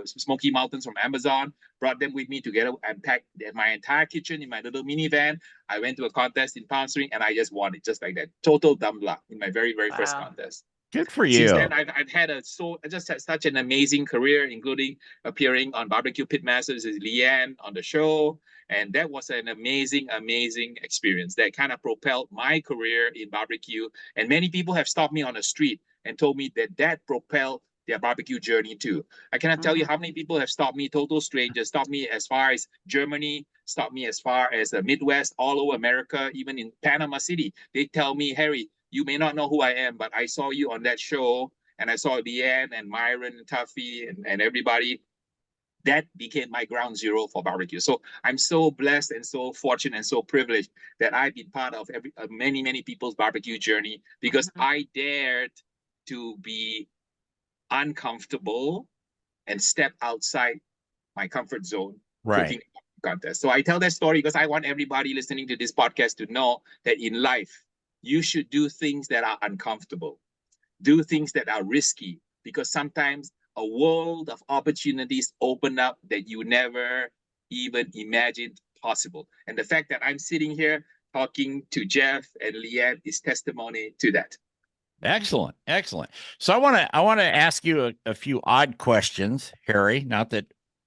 Smoky Mountains from Amazon, brought them with me together, and packed my entire kitchen in my little minivan. I went to a contest in Palm Springs, and I just won it just like that. Total dumb luck in my very, very first contest. Good for you. Since then, I've had such an amazing career, including appearing on Barbecue Pitmasters with Leanne on the show. And that was an amazing, amazing experience that kind of propelled my career in barbecue. And many people have stopped me on the street and told me that propelled their barbecue journey too. I cannot tell you how many people have stopped me, total strangers, stopped me as far as Germany, stopped me as far as the Midwest, all over America, even in Panama City. They tell me, Harry, you may not know who I am, but I saw you on that show, and I saw Leanne and Myron and Tuffy and everybody. That became my ground zero for barbecue. So I'm so blessed and so fortunate and so privileged that I've been part of many, many people's barbecue journey because I dared to be uncomfortable and step outside my comfort zone, cooking contest. So I tell that story because I want everybody listening to this podcast to know that in life, you should do things that are uncomfortable, do things that are risky, because sometimes a world of opportunities open up that you never even imagined possible. And the fact that I'm sitting here talking to Jeff and Leanne is testimony to that. Excellent. Excellent. So I want to ask you a few odd questions, Harry, not that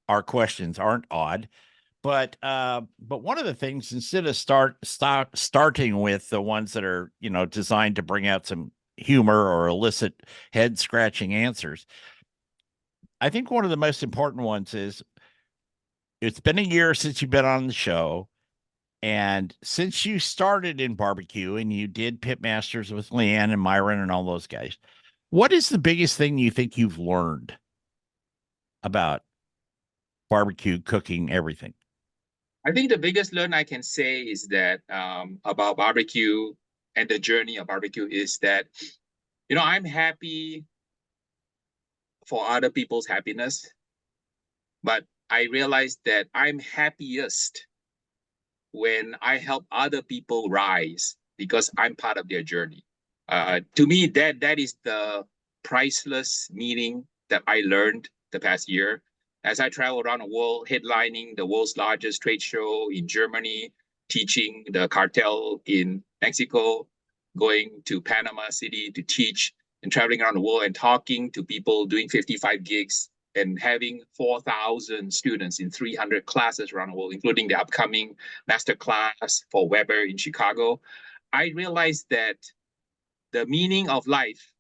our questions aren't odd. But one of the things, instead of starting with the ones that are, you know, designed to bring out some humor or elicit head scratching answers, I think one of the most important ones is, it's been a year since you've been on the show. And since you started in barbecue and you did Pitmasters with Leanne and Myron and all those guys, what is the biggest thing you think you've learned about barbecue, cooking, everything? I think the biggest learn I can say is that about barbecue and the journey of barbecue is that, you know, I'm happy for other people's happiness, but I realized that I'm happiest when I help other people rise because I'm part of their journey. To me, that is the priceless meaning that I learned the past year. As I travel around the world, headlining the world's largest trade show in Germany, teaching the cartel in Mexico, going to Panama City to teach, and traveling around the world and talking to people, doing 55 gigs, and having 4,000 students in 300 classes around the world, including the upcoming master class for Weber in Chicago. I realized that the meaning of life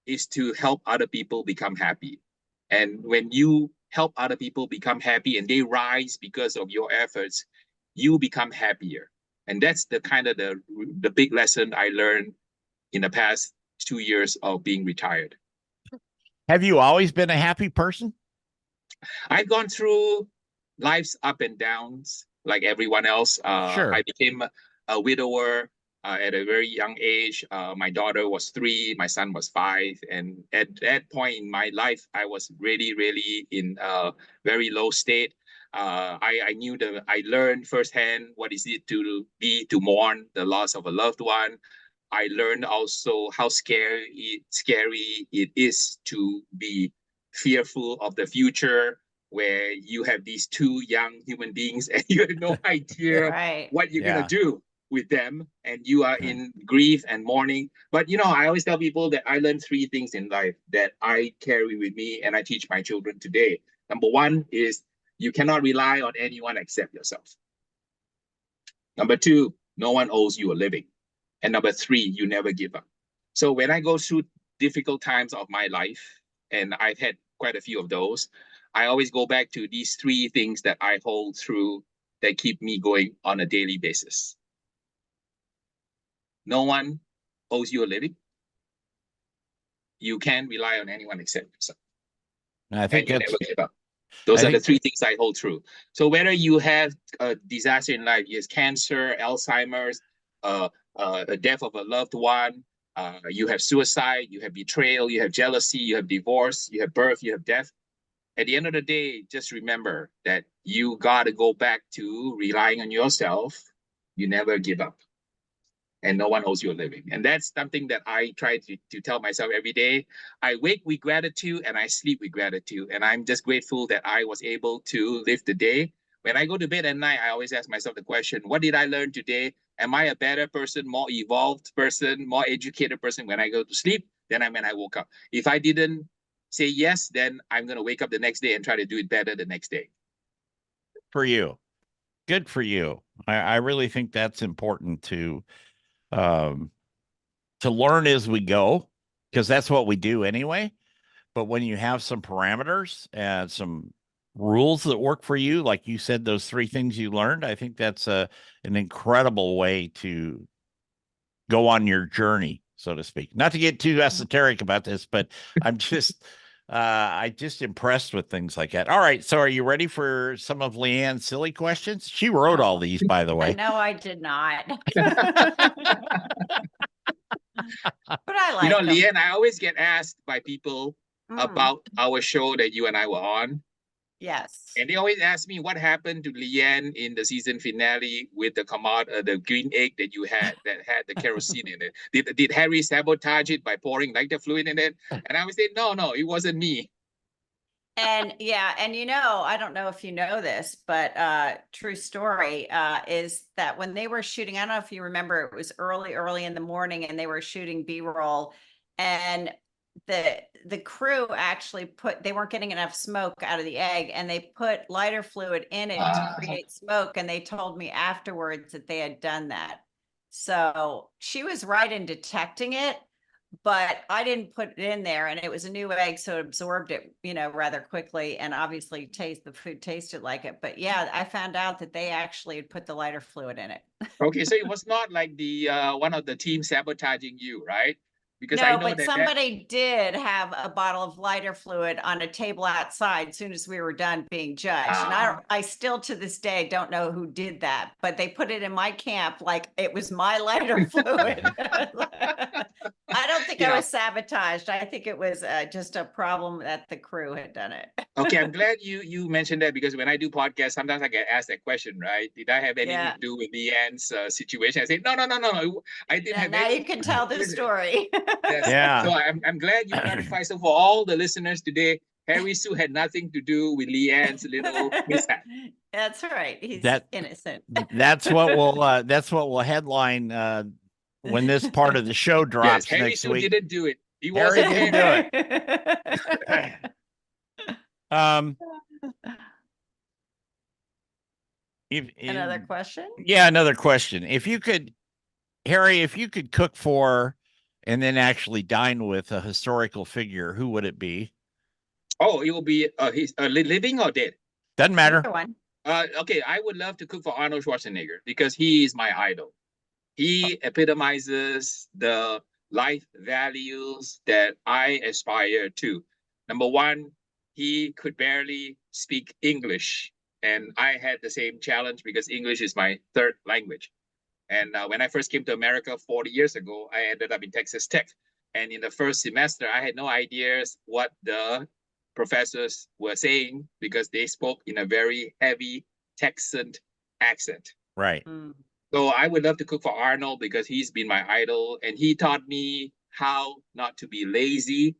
is to help other people become happy. And when you help other people become happy and they rise because of your efforts, you become happier. And that's the kind of the big lesson I learned in the past 2 years of being retired. Have you always been a happy person? I've gone through life's up and downs like everyone else. Sure. I became a widower at a very young age. My daughter was 3, my son was 5, and at that point in my life, I was really, really in a very low state. I learned firsthand what is it to mourn the loss of a loved one. I learned also how scary it is to be fearful of the future, where you have these 2 young human beings and you have no idea Right. what you're Yeah. gonna do with them, and you are in grief and mourning. But I always tell people that I learned 3 things in life that I carry with me and I teach my children today. Number 1 is you cannot rely on anyone except yourself. Number 2, no one owes you a living. And number 3, you never give up. So when I go through difficult times of my life, and I've had quite a few of those, I always go back to these 3 things that I hold through that keep me going on a daily basis. No one owes you a living. You can't rely on anyone except yourself. And I think And you that's never give up. Those I are the think- 3 things I hold through. So whether you have a disaster in life, yes, cancer, Alzheimer's, a death of a loved one, you have suicide, you have betrayal, you have jealousy, you have divorce, you have birth, you have death. At the end of the day, just remember that you got to go back to relying on yourself. You never give up. And no one owes you a living. And that's something that I try to tell myself every day. I wake with gratitude and I sleep with gratitude. And I'm just grateful that I was able to live the day. When I go to bed at night, I always ask myself the question, what did I learn today? Am I a better person, more evolved person, more educated person when I go to sleep than when I woke up? If I didn't say yes, then I'm going to wake up the next day and try to do it better the next day. for you. Good for you. I really think that's important to learn as we go, because that's what we do anyway. But when you have some parameters and some rules that work for you, like you said, those 3 things you learned, I think that's an incredible way to go on your journey, so to speak. Not to get too esoteric about this, but I'm just impressed with things like that. All right, so are you ready for some of Leanne's silly questions? She wrote all these, by the way. No, I did not. But I like them. Leanne, I always get asked by people Mm, about our show that you and I were on. yes. And they always ask me what happened to Leanne in the season finale with the green egg that you had that had the kerosene in it. Did Harry sabotage it by pouring lighter fluid in it? And I would say, no, it wasn't me. And yeah, and I don't know if you know this, but true story is that when they were shooting, I don't know if you remember, it was early in the morning and they were shooting B-roll, and the crew actually they weren't getting enough smoke out of the egg, and they put lighter fluid in it to create smoke, and they told me afterwards that they had done that. So she was right in detecting it, but I didn't put it in there, and it was a new egg, so it absorbed it, rather quickly, and obviously the food tasted like it. But yeah, I found out that they actually had put the lighter fluid in it. Okay, so it was not like the one of the team sabotaging you, right? Because I No, know but that somebody did have a bottle of lighter fluid on a table outside as soon as we were done being judged. And I still to this day don't know who did that, but they put it in my camp like it was my lighter fluid. I don't think I was sabotaged. I think it was just a problem that the crew had done it. Okay, I'm glad you mentioned that, because when I do podcasts, sometimes I get asked that question, right? Did I have anything to do with Leanne's situation? I say, no, I didn't have Now any. you can tell the story. Yes. Yeah. So I'm glad you clarified. So for all the listeners today, Harry Soo had nothing to do with Leanne's little mishap. That's right. He's innocent. That's what will headline when this part of the show drops Yes, Harry next Soo week. didn't do it. He Harry wasn't didn't there. do it. Another question? Yeah, another question. Harry, if you could cook for and then actually dine with a historical figure, who would it be? Oh, it will be he's living or dead? Doesn't matter. Either one. Okay, I would love to cook for Arnold Schwarzenegger because he is my idol. He epitomizes the life values that I aspire to. Number 1, he could barely speak English, And I had the same challenge because English is my third language. And when I first came to America 40 years ago, I ended up in Texas Tech. And in the first semester, I had no ideas what the professors were saying because they spoke in a very heavy Texan accent. Right. Mm. So I would love to cook for Arnold because he's been my idol and he taught me how not to be lazy.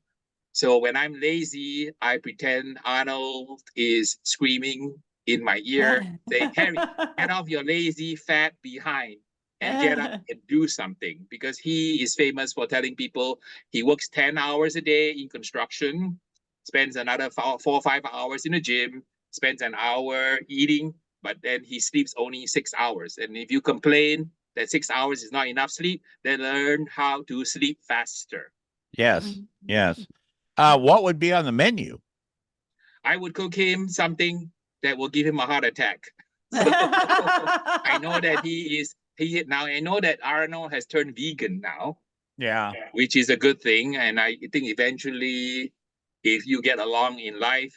So when I'm lazy, I pretend Arnold is screaming in my ear, saying, Harry, get off your lazy fat behind and get up and do something. Because he is famous for telling people he works 10 hours a day in construction, spends another 4 or 5 hours in the gym, spends an hour eating, but then he sleeps only 6 hours. And if you complain that 6 hours is not enough sleep, then learn how to sleep faster. Yes. Yes. What would be on the menu? I would cook him something that will give him a heart attack. So I know that I know that Arnold has turned vegan now. Yeah. Which is a good thing. And I think eventually, if you get along in life,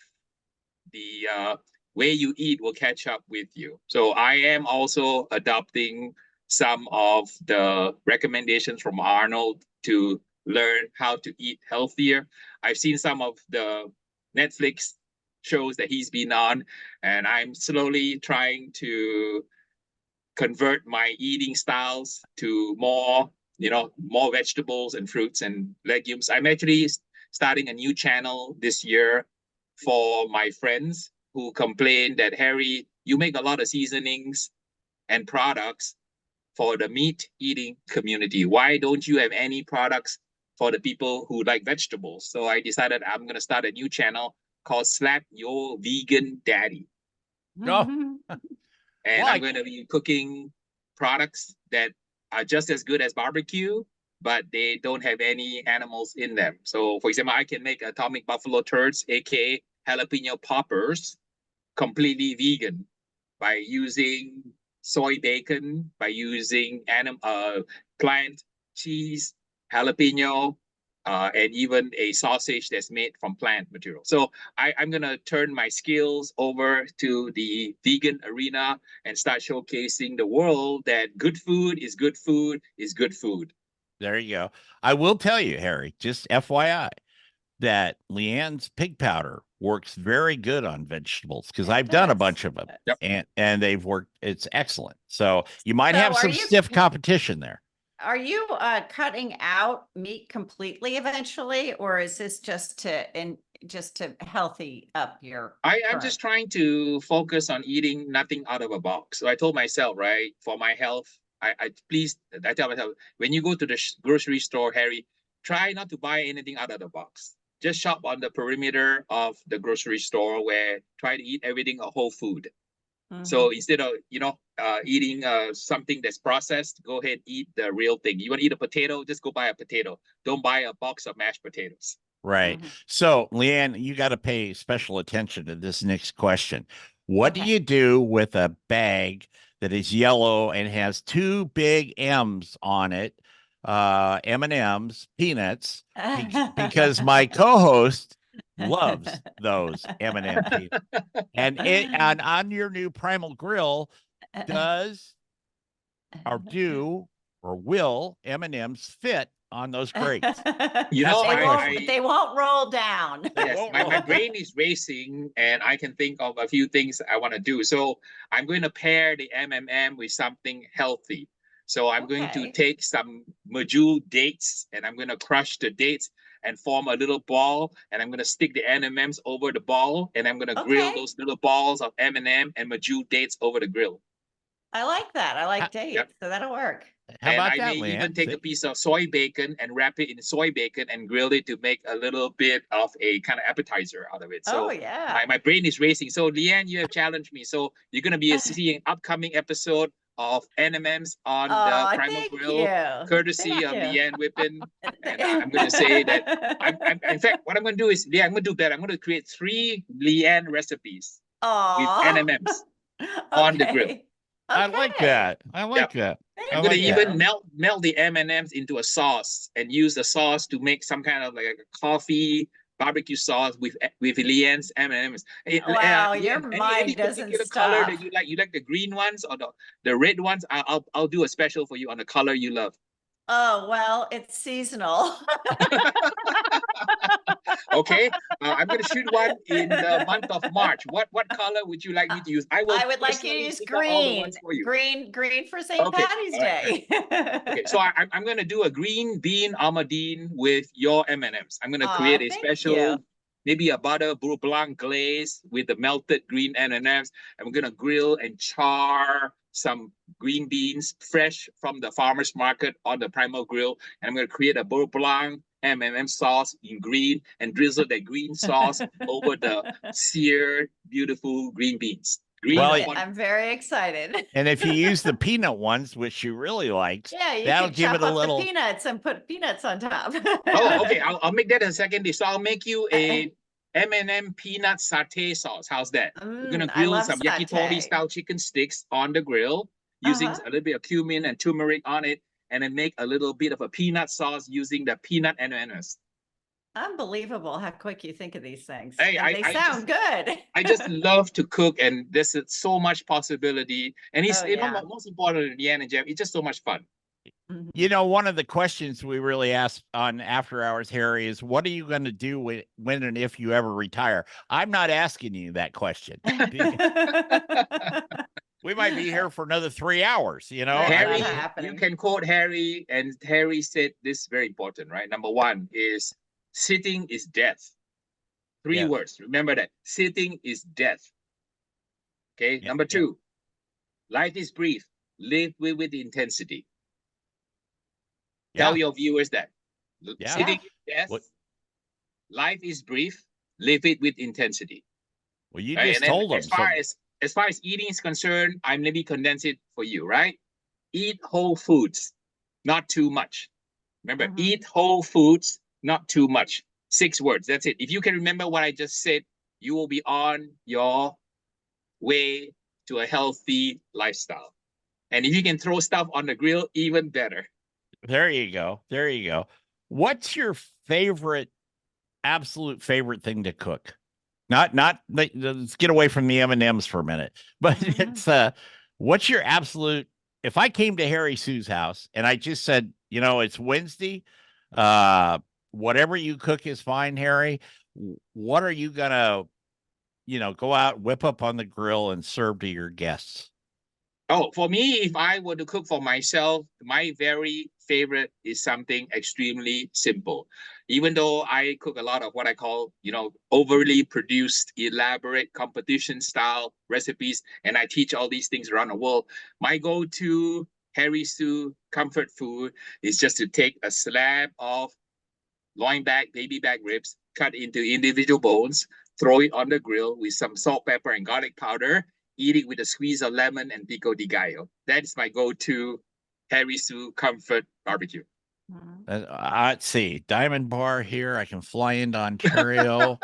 the way you eat will catch up with you. So I am also adopting some of the recommendations from Arnold to learn how to eat healthier. I've seen some of the Netflix shows that he's been on, and I'm slowly trying to convert my eating styles to more vegetables and fruits and legumes. I'm actually starting a new channel this year for my friends who complain that, Harry, you make a lot of seasonings and products for the meat eating community. Why don't you have any products for the people who like vegetables? So I decided I'm going to start a new channel called Slap Your Vegan Daddy. Oh. And I'm going to be cooking products that are just as good as barbecue, but they don't have any animals in them. So, for example, I can make atomic buffalo turds, aka jalapeno poppers, completely vegan by using soy bacon, by using plant cheese, jalapeno, and even a sausage that's made from plant material. So I'm going to turn my skills over to the vegan arena and start showcasing the world that good food is good food is good food. There you go. I will tell you, Harry, just FYI, that Leanne's pig powder works very good on vegetables because I've done a bunch of them. Yep. and they've worked. It's excellent. So you might So have some stiff competition there. Are you cutting out meat completely eventually, or is this just to healthy up your? I'm just trying to focus on eating nothing out of a box. So I told myself, right, for my health, I tell myself, when you go to the grocery store, Harry, try not to buy anything out of the box. Just shop on the perimeter of the grocery store where try to eat everything a whole food. So instead of eating something that's processed, go ahead eat the real thing. You want to eat a potato, just go buy a potato. Don't buy a box of mashed potatoes. Right. So, Leanne, you got to pay special attention to this next question. What do you do with a bag that is yellow and has two big M's on it? M&M's, peanuts, because my co-host loves those M&M peanuts. And on your new Primal Grill, does or do or will M&Ms fit on those crates? They won't roll down. Yes, my brain is racing and I can think of a few things I want to do. So I'm going to pair the M&M with something healthy. So I'm going to take some Majul dates and I'm going to crush the dates and form a little ball, and I'm going to stick the M&Ms over the ball, and I'm going to grill those little balls of M&M and Majul dates over the grill. I like that. I like dates, so that'll work. How about I that, may Leanne? even take a piece of soy bacon and wrap it in soy bacon and grill it to make a little bit of a kind of appetizer out of it. So my brain is racing. So Leanne, you have challenged me. So you're going to be seeing upcoming episode of M&Ms on the Primal Grill, courtesy of Leanne Whippen. And I'm going to say that in fact, what I'm going to do is, Leanne, I'm going to do better. I'm going to create 3 Leanne recipes with M&Ms on the grill. I like that. I like that. I'm going to even melt the M&Ms into a sauce and use the sauce to make some kind of like a coffee barbecue sauce with Leanne's M&Ms. Wow, Leanne, your any mind doesn't particular color stop. that you like? You like the green ones or the red ones? I'll do a special for you on the color you love. Oh, well, it's seasonal. Okay, I'm gonna shoot one in the month of March. What color would you like me to use? I will I would like you to personally use pick out all the green, ones for you. green for St. Okay, Patty's all right. Day. Okay, so I'm gonna do a green bean almondine with your M&Ms. I'm gonna Aw, create a thank special, you. maybe a butter beurre blanc glaze with the melted green M&Ms. I'm gonna grill and char some green beans fresh from the farmer's market on the primal grill. And I'm gonna create a beurre blanc M&M sauce in green and drizzle that green sauce over the seared, beautiful green beans. Green Well, I'm very excited. and if you use the peanut ones, which she really likes, Yeah, you that'll can give chop it a up little. the peanuts and put peanuts on top. Oh, okay. I'll make that in a second dish. So I'll make you a M&M peanut satay sauce. How's that? We're gonna I grill love some yakitori satay. style chicken sticks on the grill using a little bit of cumin and turmeric on it, and then make a little bit of a peanut sauce using the peanut M&Ms. Unbelievable how quick you think of these things. Hey, And they sound good. I just love to cook, and there's so much possibility. And it's Oh, you know yeah. most important, Leanne and Jeff, it's just so much fun. Mhm. You know, one of the questions we really ask on After Hours, Harry, is what are you going to do when and if you ever retire? I'm not asking you that question. We might be here for another 3 hours, you know. That's I not Harry, mean, happening. you can quote Harry, and Harry said this very important, right? Number one is sitting is death. Three Yes. words. Remember that. Sitting is death. Okay. Yeah, Number yeah. two, life is brief. Live with intensity. Tell Yeah. your viewers that. Yeah. Sitting is death. What- Life is brief. Live it with intensity. Well, you Right? just And then told them. as far as eating is concerned, I'm maybe condense it for you, right? Eat whole foods, not too much. Remember, eat whole foods, not too much. 6 words. That's it. If you can remember what I just said, you will be on your way to a healthy lifestyle. And if you can throw stuff on the grill, even better. There you go. There you go. What's your absolute favorite thing to cook? Let's get away from the M&Ms for a minute. But it's what's your absolute, if I came to Harry Soo's house and I just said, you know, it's Wednesday, whatever you cook is fine, Harry. What are you gonna, you know, go out, whip up on the grill and serve to your guests? Oh, for me, if I were to cook for myself, my very favorite is something extremely simple. Even though I cook a lot of what I call, overly produced, elaborate competition style recipes, and I teach all these things around the world, my go-to Harry Soo comfort food is just to take a slab of loin back, baby back ribs, cut into individual bones, throw it on the grill with some salt, pepper, and garlic powder, eat it with a squeeze of lemon and pico de gallo. That's my go-to Harry Soo comfort barbecue. Let's see, Diamond Bar here. I can fly into Ontario.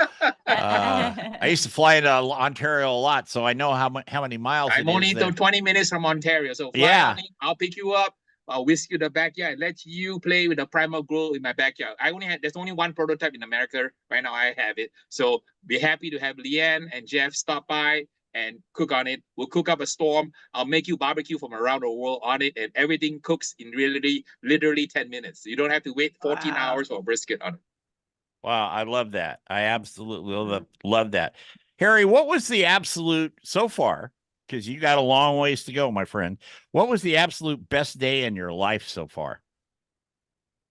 I used to fly into Ontario a lot, so I know how many miles. I'm only 20 minutes from Ontario, so fly on it. I'll pick you up. I'll whisk you to the backyard, let you play with the primal grill in my backyard. There's only one prototype in America right now. I have it, so be happy to have Leanne and Jeff stop by and cook on it. We'll cook up a storm. I'll make you barbecue from around the world on it, and everything cooks in literally 10 minutes. You don't have to wait 14 hours for a brisket on it. Wow, I love that. I absolutely love that. Harry, what was the absolute so far? Because you got a long ways to go, my friend. What was the absolute best day in your life so far?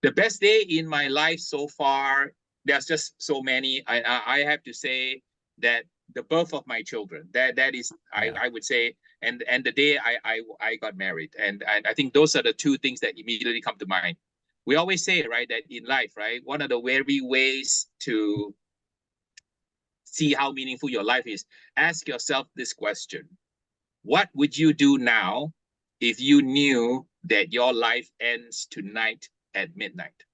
The best day in my life so far, there's just so many. I have to say that the birth of my children, that is, I would say, and the day I got married. And I think those are the two things that immediately come to mind. We always say, right, that in life, right, one of the very ways to see how meaningful your life is, ask yourself this question. What would you do now if you knew that your life ends tonight at midnight?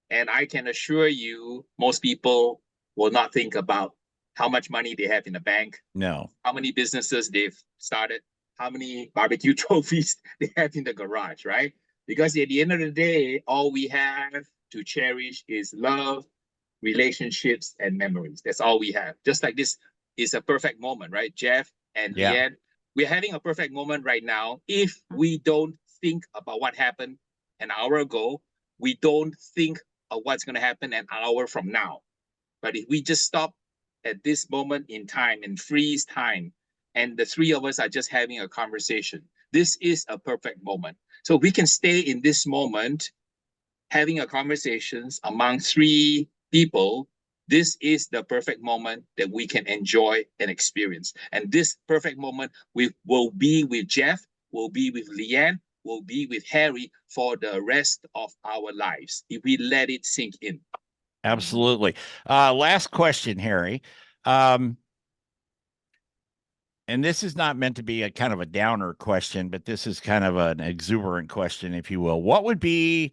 And I can assure you, most people will not think about how much money they have in the bank. No. How many businesses they've started, how many barbecue trophies they have in the garage, right? Because at the end of the day, all we have to cherish is love, relationships, and memories. That's all we have. Just like this is a perfect moment, right? Jeff and Yeah. Leanne, we're having a perfect moment right now. If we don't think about what happened an hour ago, we don't think of what's going to happen an hour from now. But if we just stop at this moment in time and freeze time, and the three of us are just having a conversation, this is a perfect moment. So we can stay in this moment, having a conversations among three people. This is the perfect moment that we can enjoy and experience. And this perfect moment we will be with Jeff, will be with Leanne, will be with Harry for the rest of our lives if we let it sink in. Absolutely. Last question, Harry. And this is not meant to be a kind of a downer question, but this is kind of an exuberant question, if you will. What would be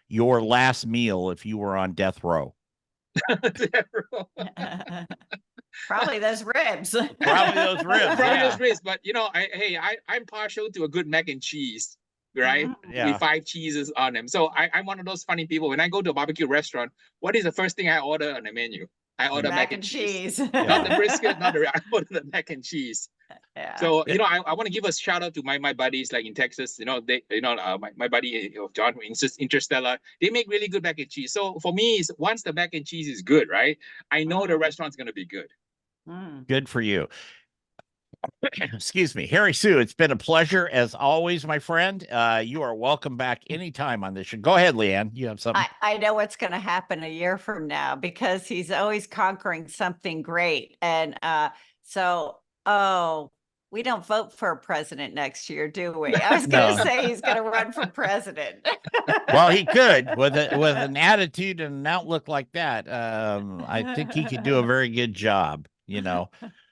your last meal if you were on death row? Probably those ribs. Probably those ribs. Probably Yeah. those ribs, but you know, I'm partial to a good mac and cheese, right? Yeah. With 5 cheeses on them. So I'm one of those funny people. When I go to a barbecue restaurant, what is the first thing I order on the menu? I order mac and cheese. Not the brisket, not the I order the mac and cheese. Yeah. So you know, I want to give a shout out to my buddies like in Texas. You know, they my buddy John who Interstellar. They make really good mac and cheese. So for me, is once the mac and cheese is good, right? I know the restaurant's gonna be good. Good for you. Excuse me, Harry Soo. It's been a pleasure as always, my friend. You are welcome back anytime on this show. Go ahead, Leanne. You have something. I know what's going to happen a year from now because he's always conquering something great. And we don't vote for a president next year, do we? I was going to say he's going to run for president. Well, he could with an attitude and an outlook like that. I think he could do a very good job. You know,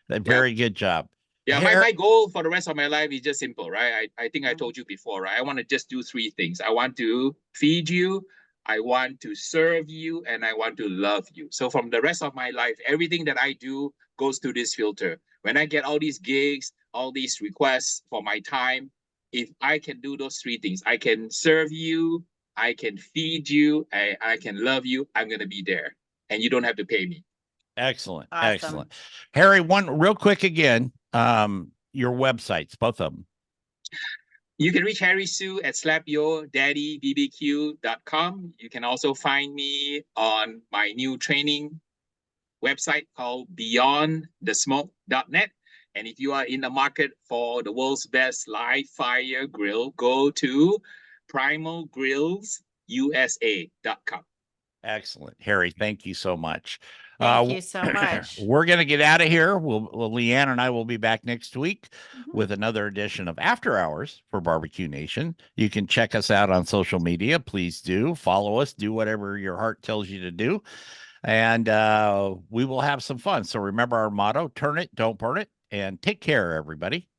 a very good job. Yeah, my goal for the rest of my life is just simple, right? I think I told you before, right? I want to just do 3 things. I want to feed you, I want to serve you, and I want to love you. So from the rest of my life, everything that I do goes to this filter. When I get all these gigs, all these requests for my time, if I can do those 3 things, I can serve you, I can feed you, I can love you, I'm going to be there. And you don't have to pay me. Excellent. Awesome. Excellent. Harry, one real quick again, your websites, both of them. You can reach Harry Soo at slapyourdaddybbq.com. You can also find me on my new training website called beyondthesmoke.net. And if you are in the market for the world's best live fire grill, go to primalgrillsusa.com. Excellent. Harry, thank you so much. Thank you so much. We're going to get out of here. Leanne and I will be back next week with another edition of After Hours for BBQ Nation. You can check us out on social media. Please do follow us, do whatever your heart tells you to do. And we will have some fun. So remember our motto, turn it, don't burn it, and take care, everybody.